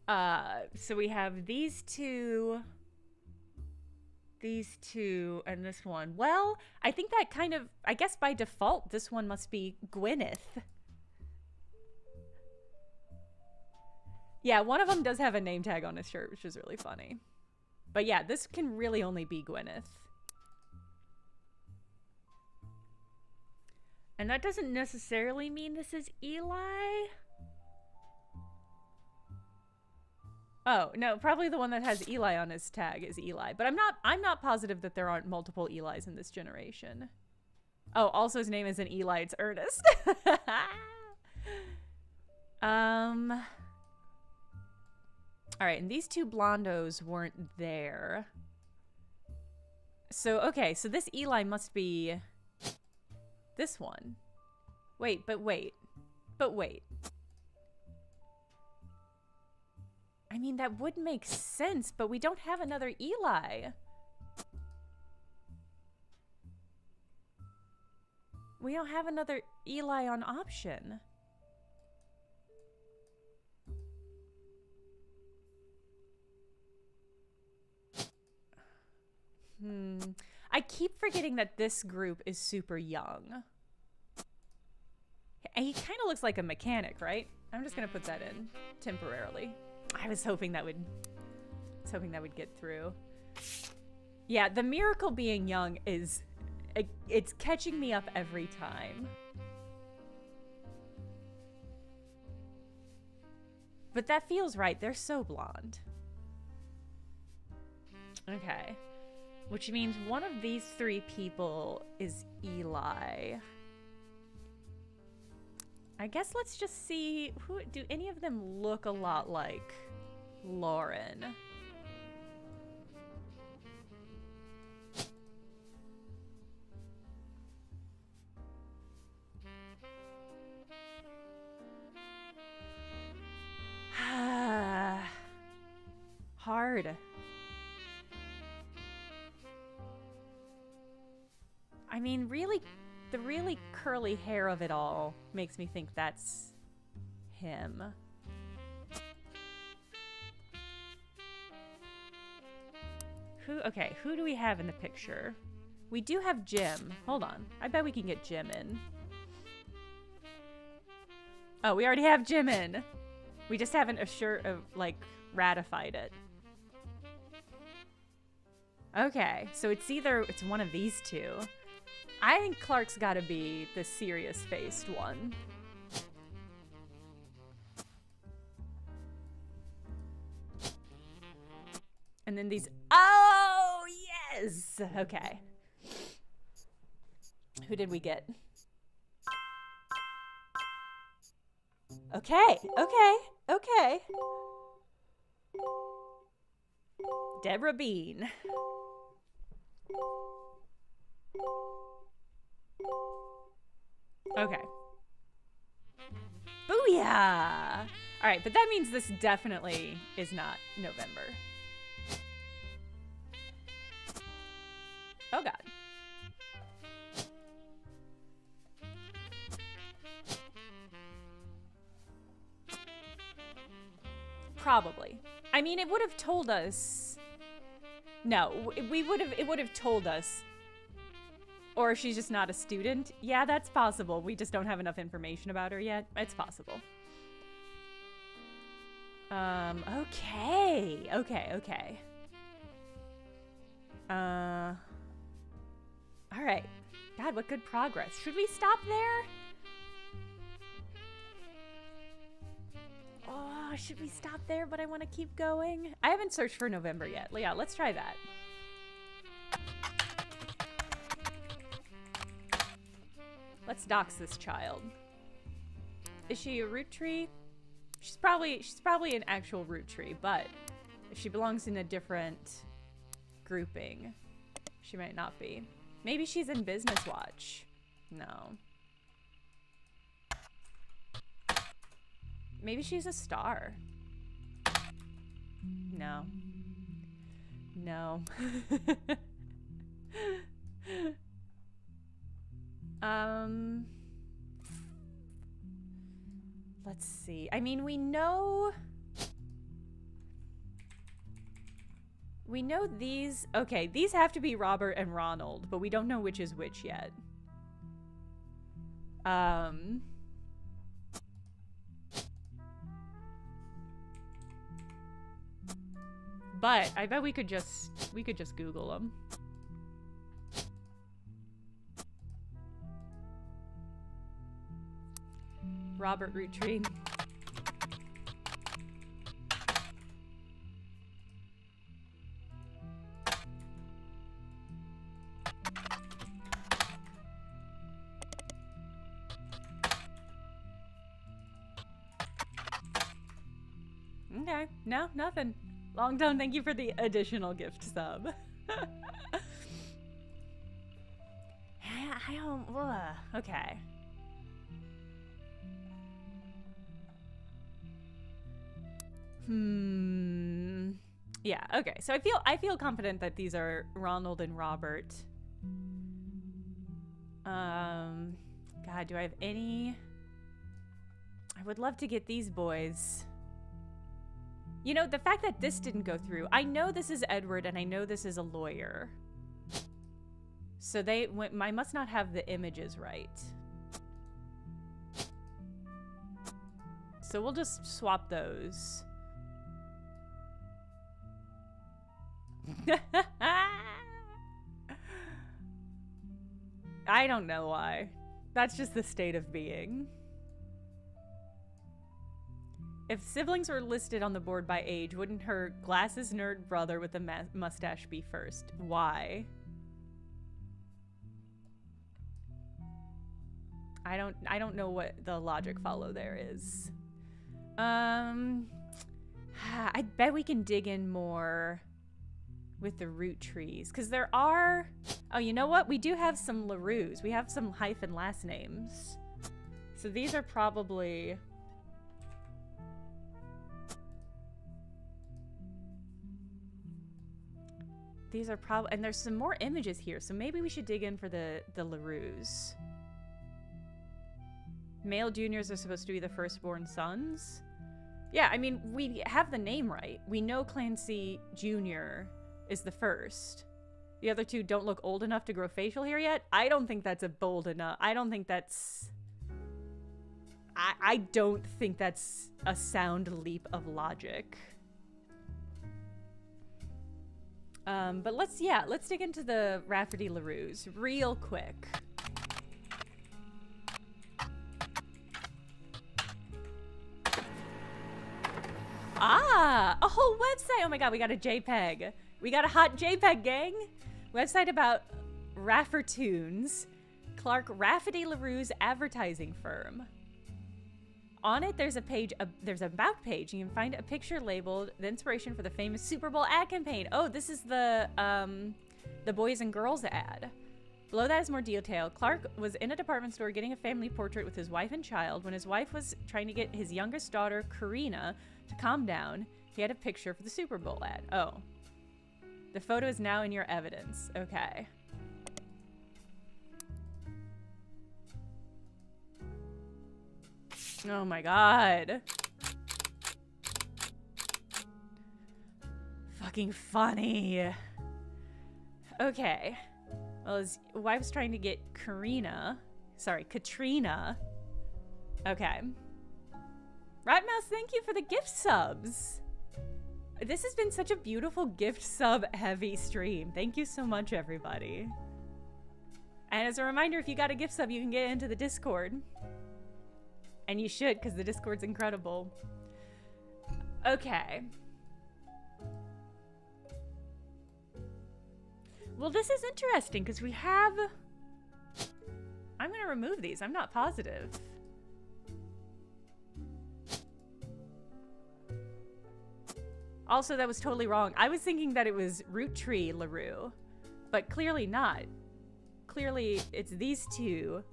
So we have these two, and this one. Well, I think that kind of, I guess by default, this one must be Gwyneth. Yeah, one of them does have a name tag on his shirt, which is really funny. But yeah, this can really only be Gwyneth. And that doesn't necessarily mean this is Eli. Oh, no, probably the one that has Eli on his tag is Eli. But I'm not positive that there aren't multiple Elis in this generation. Oh, also his name isn't Eli, it's Ernest. All right, and these two blondos weren't there. So, okay, so this Eli must be this one. Wait, but wait. But wait. I mean, that would make sense, but we don't have another Eli. We don't have another Eli on option. I keep forgetting that this group is super young. And he kind of looks like a mechanic, right? I'm just gonna put that in temporarily. I was hoping that would get through. Yeah, the miracle being young is, it's catching me up every time. But that feels right. They're so blonde. Okay. Which means one of these three people is Eli. I guess let's just see, who do any of them look a lot like Lauren? Hard. I mean, really, the really curly hair of it all makes me think that's him. Who do we have in the picture? We do have Jim. Hold on. I bet we can get Jim in. Oh, we already have Jim in. We just haven't ratified it. Okay, so it's one of these two. I think Clark's gotta be the serious-faced one. And then these, oh, yes! Okay. Who did we get? Okay. Deborah Bean. Okay. Booyah! Alright, but that means this definitely is not November. Oh god. Probably. I mean, it would have told us. No, it would have told us. Or she's just not a student. Yeah, that's possible. We just don't have enough information about her yet. It's possible. Okay. All right. God, what good progress. Should we stop there? Oh, should we stop there? But I want to keep going. I haven't searched for November yet. Yeah, let's try that. Let's dox this child. Is she a root tree? She's probably an actual root tree, but if she belongs in a different grouping, she might not be. Maybe she's in Business Watch. No. Maybe she's a star. No. No. Let's see. I mean, we know these. Okay, these have to be Robert and Ronald, but we don't know which is which yet. But I bet we could just Google them. Robert Root Tree. Okay, no, nothing. Long Tone, thank you for the additional gift sub. I don't, okay. Yeah, okay. So I feel confident that these are Ronald and Robert. God, do I have any? I would love to get these boys. You know, the fact that this didn't go through, I know this is Edward and I know this is a lawyer. So I must not have the images right. So we'll just swap those. I don't know why. That's just the state of being. If siblings were listed on the board by age, wouldn't her glasses nerd brother with the mustache be first? Why? I don't know what the logic follow there is. I bet we can dig in more with the root trees, because there are... Oh, you know what? We do have some LaRues. We have some hyphen last names. So these are probably... These are probably... And there's some more images here, so maybe we should dig in for the LaRues. Male juniors are supposed to be the firstborn sons. Yeah, I mean, we have the name right. We know Clancy Jr. is the first. The other two don't look old enough to grow facial hair yet. I don't think that's a bold enough. I don't think that's... I don't think that's a sound leap of logic. But let's dig into the Rafferty LaRues real quick. Ah, a whole website. Oh my god, we got a JPEG. We got a hot JPEG, gang. Website about Raffertoons, Clark Rafferty LaRue's advertising firm. On it, there's a page, there's an about page. You can find a picture labeled "The inspiration for the famous Super Bowl ad campaign." Oh, this is the boys and girls ad. Below that is more detail. Clark was in a department store getting a family portrait with his wife and child. When his wife was trying to get his youngest daughter, Karina, to calm down, he had a picture for the Super Bowl ad. Oh. The photo is now in your evidence. Okay. Oh my god. Fucking funny. Okay. Well, his wife's trying to get Katrina. Okay. Ratmouse, thank you for the gift subs. This has been such a beautiful gift sub heavy stream. Thank you so much, everybody. And as a reminder, if you got a gift sub, you can get into the Discord. And you should, because the Discord's incredible. Okay. Well, this is interesting, because we have... I'm going to remove these. I'm not positive. Also, that was totally wrong. I was thinking that it was Root Tree LaRue, but clearly not. Clearly, it's these two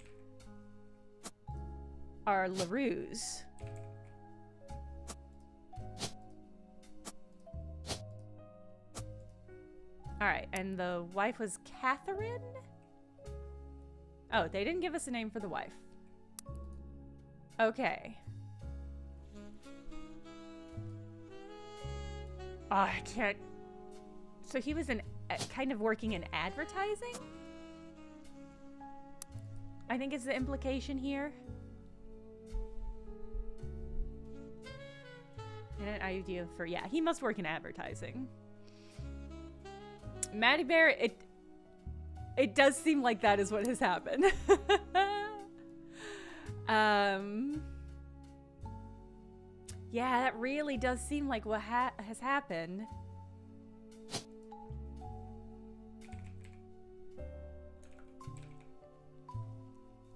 are LaRues. Alright, and the wife was Catherine? Oh, they didn't give us a name for the wife. Okay. Oh, I can't... So he was kind of working in advertising? I think is the implication here. And an idea for... Yeah, he must work in advertising. Maddie Bear, it does seem like that is what has happened. Yeah, that really does seem like what has happened.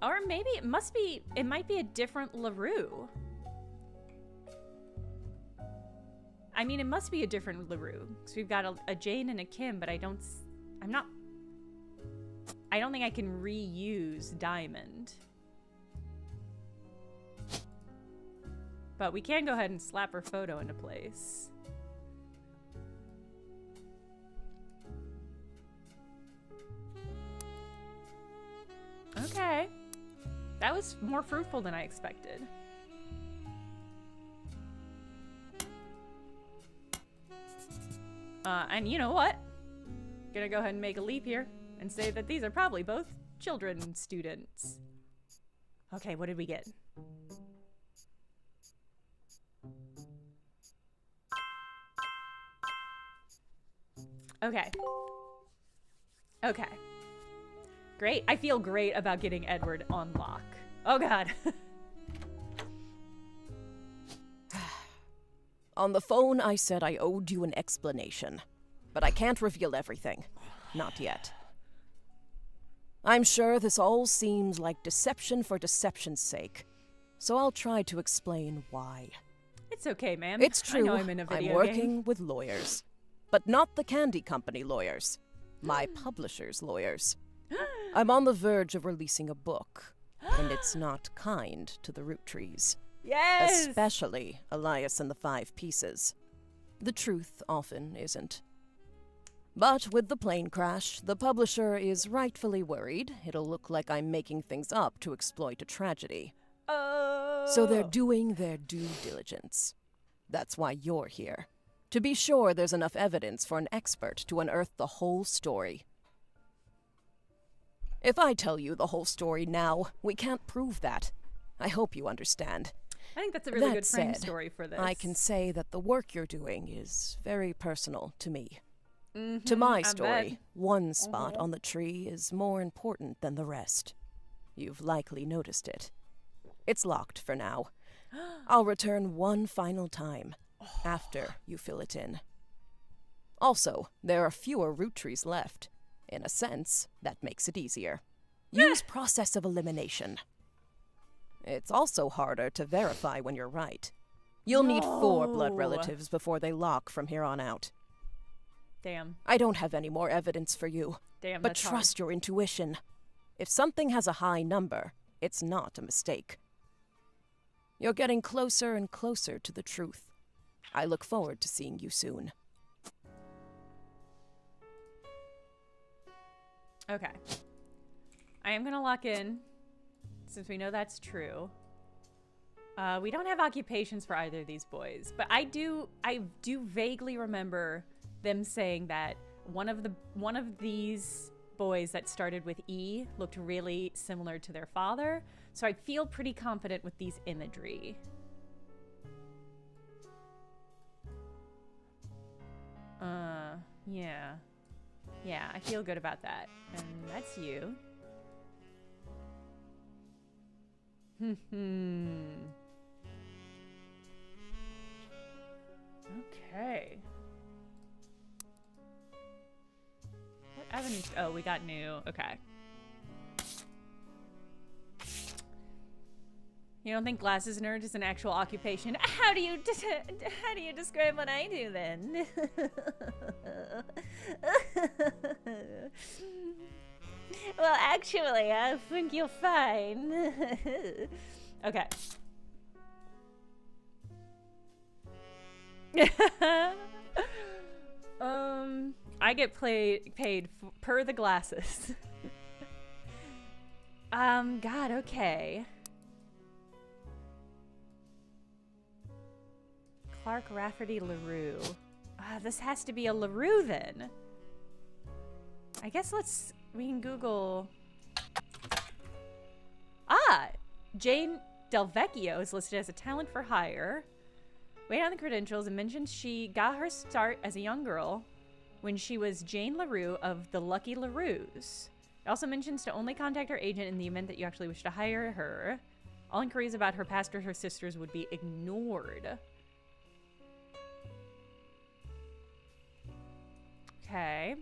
Or maybe it might be a different LaRue. I mean, it must be a different LaRue. Because we've got a Jane and a Kim, but I don't think I can reuse Diamond. But we can go ahead and slap her photo into place. Okay. That was more fruitful than I expected. And you know what? Gonna go ahead and make a leap here and say that these are probably both children students. Okay, what did we get? Okay. Okay. Great. I feel great about getting Edward on lock. Oh god. On the phone, I said I owed you an explanation. But I can't reveal everything. Not yet. I'm sure this all seems like deception for deception's sake. So I'll try to explain why. It's okay, ma'am. It's true. I know I'm in a video I'm working game. with lawyers. But not the candy company lawyers. My publisher's lawyers. I'm on the verge of releasing a book. And it's not kind to the root trees. Yes! Especially Elias and the 5 Pieces. The truth often isn't. But with the plane crash, the publisher is rightfully worried it'll look like I'm making things up to exploit a tragedy. Oh. So they're doing their due diligence. That's why you're here. To be sure there's enough evidence for an expert to unearth the whole story. If I tell you the whole story now, we can't prove that. I hope you understand. I think that's a really That good frame said, story for this. I can say that the work you're doing is very personal to me. Mm-hmm, To my I story, bet. one spot on the tree is more important than the rest. You've likely noticed it. It's locked for now. I'll return one final time, after you fill it in. Also, there are fewer root trees left. In a sense, that makes it easier. Use process of elimination. It's also harder to verify when you're right. You'll need 4 blood relatives before they lock from here on out. Damn. I don't have any more evidence for you. Damn, But that's trust your intuition. If something has a high number, it's not a mistake. You're getting closer and closer to the truth. I look forward to seeing you soon. Okay. I am gonna lock in, since we know that's true. We don't have occupations for either of these boys, but I do vaguely remember them saying that one of these boys that started with E looked really similar to their father, so I feel pretty confident with these imagery. Yeah. Yeah, I feel good about that. And that's you. Okay. What avenues? Oh, we got new. Okay. You don't think glasses nerd is an actual occupation? How do you describe what I do then? Well, actually, I think you're fine. Okay. I get paid per the glasses. God, okay. Clark Rafferty LaRue. This has to be a LaRue then. I guess we can Google. Jane Del Vecchio is listed as a talent for hire. Wait on the credentials and mentions she got her start as a young girl when she was Jane LaRue of the Lucky LaRues. It also mentions to only contact her agent in the event that you actually wish to hire her. All inquiries about her past or her sisters would be ignored. Okay.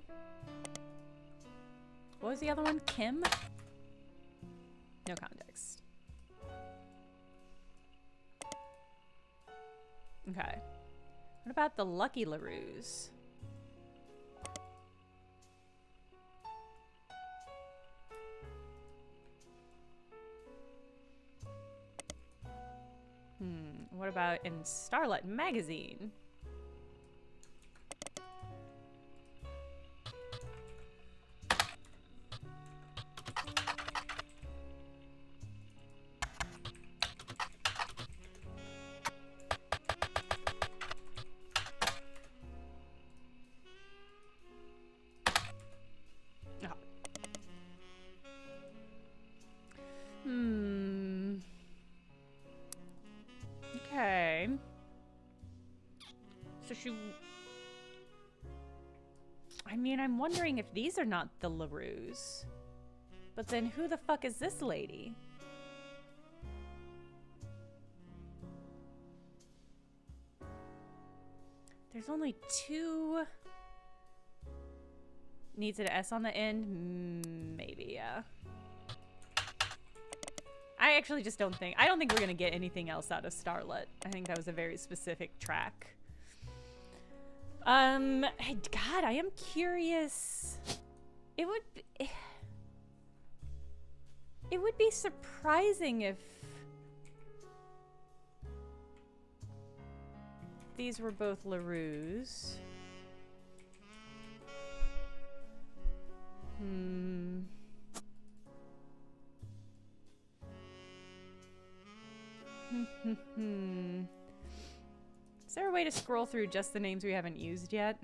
What was the other one? Kim? No context. Okay. What about the Lucky LaRues? What about in Starlet magazine? Okay. So I mean, I'm wondering if these are not the LaRues. But then who the fuck is this lady? There's only two. Needs an S on the end? Maybe, yeah. I actually just don't think we're gonna get anything else out of Starlet. I think that was a very specific track. Hey, God, I am curious. It would be surprising if these were both LaRues. Is there a way to scroll through just the names we haven't used yet?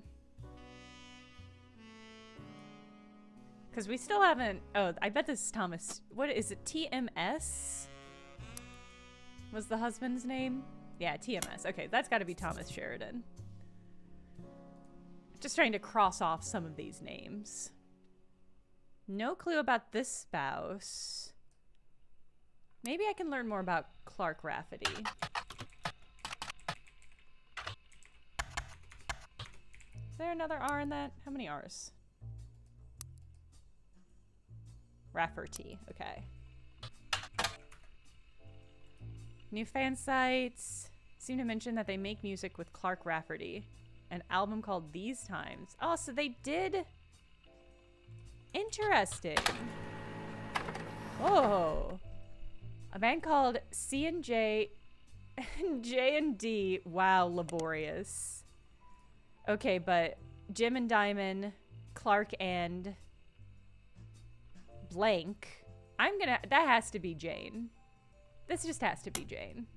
Because we still haven't... Oh, I bet this is Thomas... What is it? TMS? Was the husband's name? Yeah, TMS. Okay, that's got to be Thomas Sheridan. Just trying to cross off some of these names. No clue about this spouse. Maybe I can learn more about Clark Rafferty. Is there another R in that? How many R's? Rafferty, okay. New fan sites seem to mention that they make music with Clark Rafferty. An album called These Times. Oh, so they did... Interesting. Oh. A band called C&J... J&D. Wow, laborious. Okay, but Jim and Diamond, Clark and... blank. That has to be Jane. This just has to be Jane.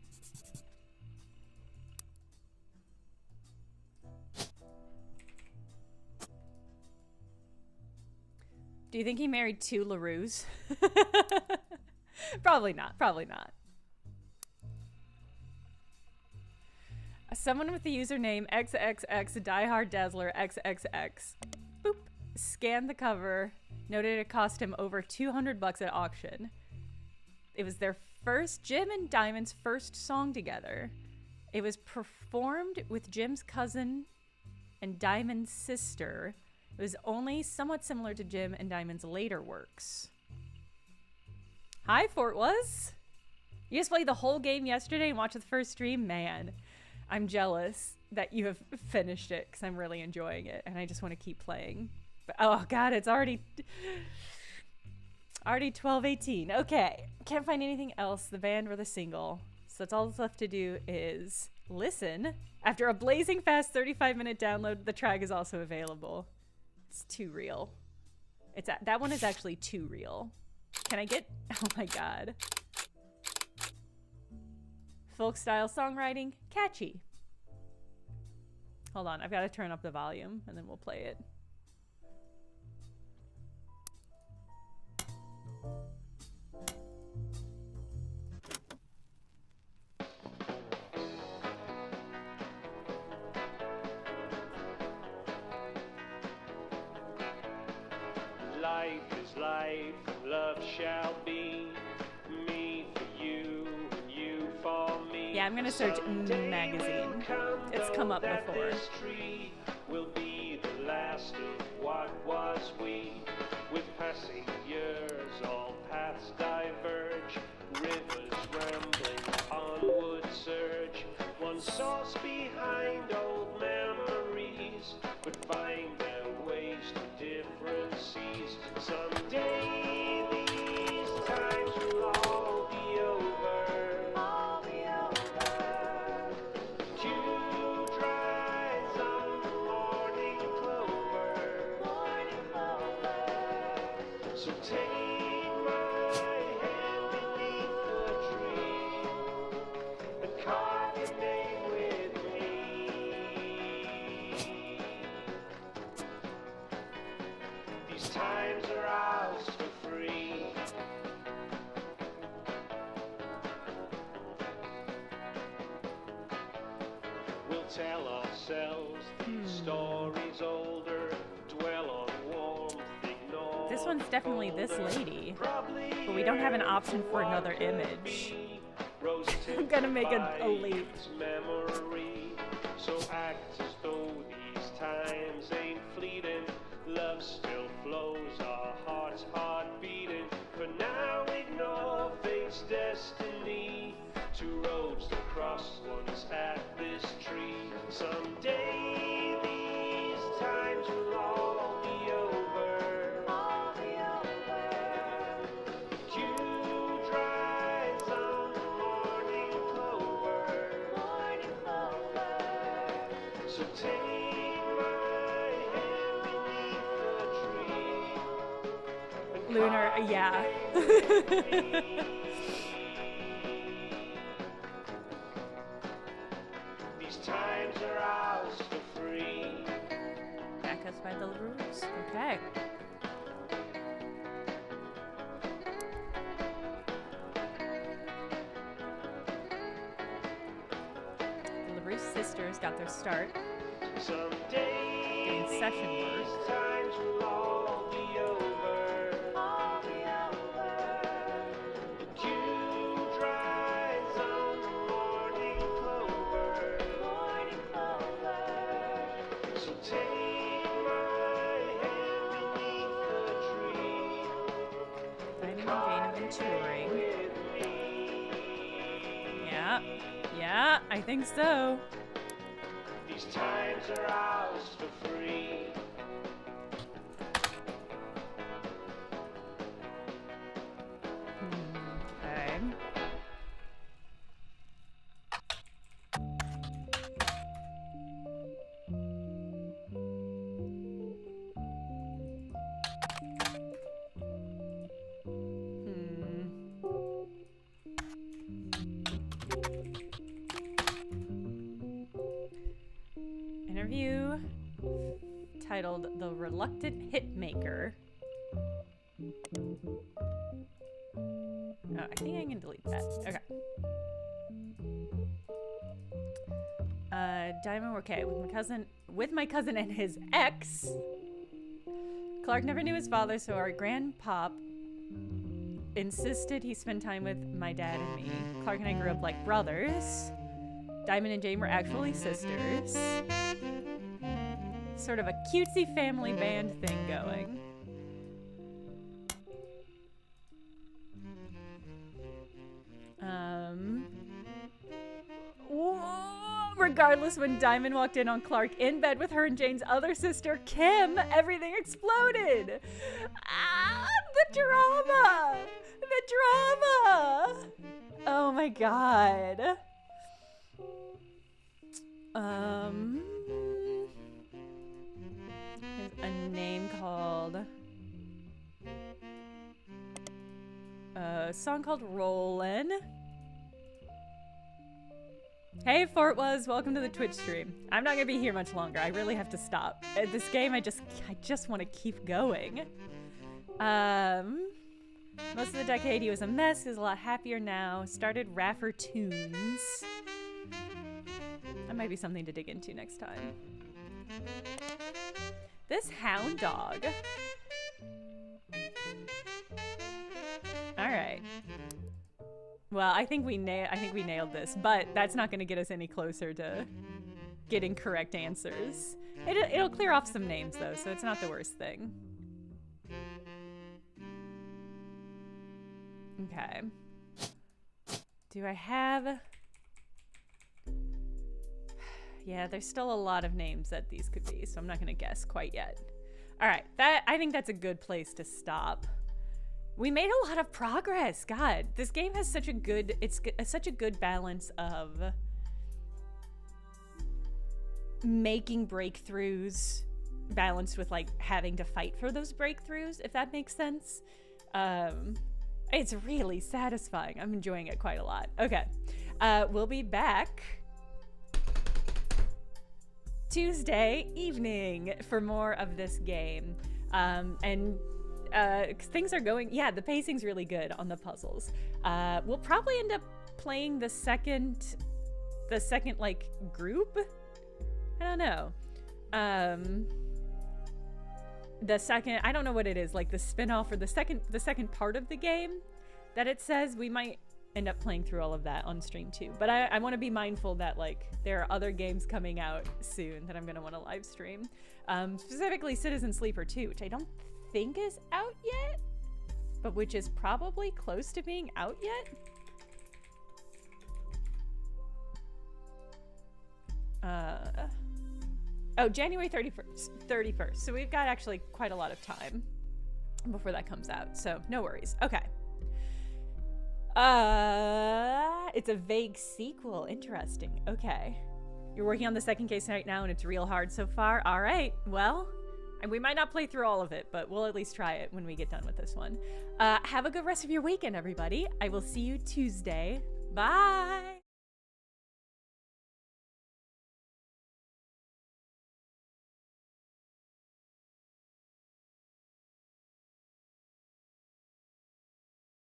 Do you think he married two LaRues? Probably not. Probably not. Someone with the username XXX Diehard Dazzler XXX. Boop. Scanned the cover. Noted it cost him over $200 at auction. It was their first, Jim and Diamond's first song together. It was performed with Jim's cousin and Diamond's sister. It was only somewhat similar to Jim and Diamond's later works. Hi, Fort Was. You just played the whole game yesterday and watched the first stream? Man, I'm jealous that you have finished it because I'm really enjoying it and I just want to keep playing. But oh God, it's already 12:18. Okay, can't find anything else, the band or the single. So that's all that's left to do is listen. After a blazing fast 35-minute download, the track is also available. It's too real. That one is actually too real. Can I get... Oh my God. Folk style songwriting, catchy. Hold on, I've got to turn up the volume and then we'll play it. Life is life, love shall be. Me for you, and you for me. Yeah, I'm gonna search magazine. It's come up before. This tree will be the last of what was we. With passing years, all paths diverge. Rivers rambling, onward surge. One source behind old memories, but find their ways to different seas. Someday these times will all be over. All be over. tell ourselves these stories older, dwell on warmth, ignore. This one's definitely this lady, but we don't have an option for another image. I'm gonna make a leap. Memory, so act as though these times ain't fleeting. Love still flows, our hearts heart beating. For now, ignore fate's destiny. Two roads that cross once at this tree. Someday these times will all be over. Dew dries on the morning clover. So take my hand beneath the tree. Lunar, yeah. These times are ours for free. Back us by the roots. Okay. The LaRue sisters got their start Someday doing session these work. times will all be over. The dew dries on the morning clover. So take my hand beneath the tree. Diamond and Jane have been touring. With me. Yeah, I think so. These times are ours for free. Okay. Interview titled The Reluctant Hitmaker. Oh, I think I can delete that. Okay. Diamond, okay, with my cousin and his ex. Clark never knew his father, so our grandpop insisted he spend time with my dad and me. Clark and I grew up like brothers. Diamond and Jane were actually sisters. Sort of a cutesy family band thing going. Regardless, when Diamond walked in on Clark in bed with her and Jane's other sister, Kim, everything exploded. Ah, the drama! The drama! Oh my god. There's a name called... a song called Rollin'. Hey, Fort Was, welcome to the Twitch stream. I'm not gonna be here much longer. I really have to stop. This game, I just want to keep going. Most of the decade he was a mess. He's a lot happier now. Started Raffer Tunes. That might be something to dig into next time. This hound dog. All right. Well, I think we nailed this, but that's not going to get us any closer to getting correct answers. It'll clear off some names though, so it's not the worst thing. Okay. Do I have... Yeah, there's still a lot of names that these could be, so I'm not going to guess quite yet. All right, I think that's a good place to stop. We made a lot of progress. God, this game has such a good, it's such a good balance of making breakthroughs balanced with like having to fight for those breakthroughs, if that makes sense. It's really satisfying. I'm enjoying it quite a lot. Okay, we'll be back Tuesday evening for more of this game. Things are going, yeah, the pacing's really good on the puzzles. We'll probably end up playing the second like group I don't know. The second, I don't know what it is, like the spin-off or the second part of the game that it says. We might end up playing through all of that on stream too. But I want to be mindful that like there are other games coming out soon that I'm going to want to live stream. Specifically Citizen Sleeper 2, which I don't think is out yet, but which is probably close to being out yet. Oh, January 31st. So we've got actually quite a lot of time before that comes out. So no worries. Okay. It's a vague sequel. Interesting. Okay. You're working on the second case right now and it's real hard so far. All right. Well, and we might not play through all of it, but we'll at least try it when we get done with this one. Have a good rest of your weekend, everybody. I will see you Tuesday. Bye.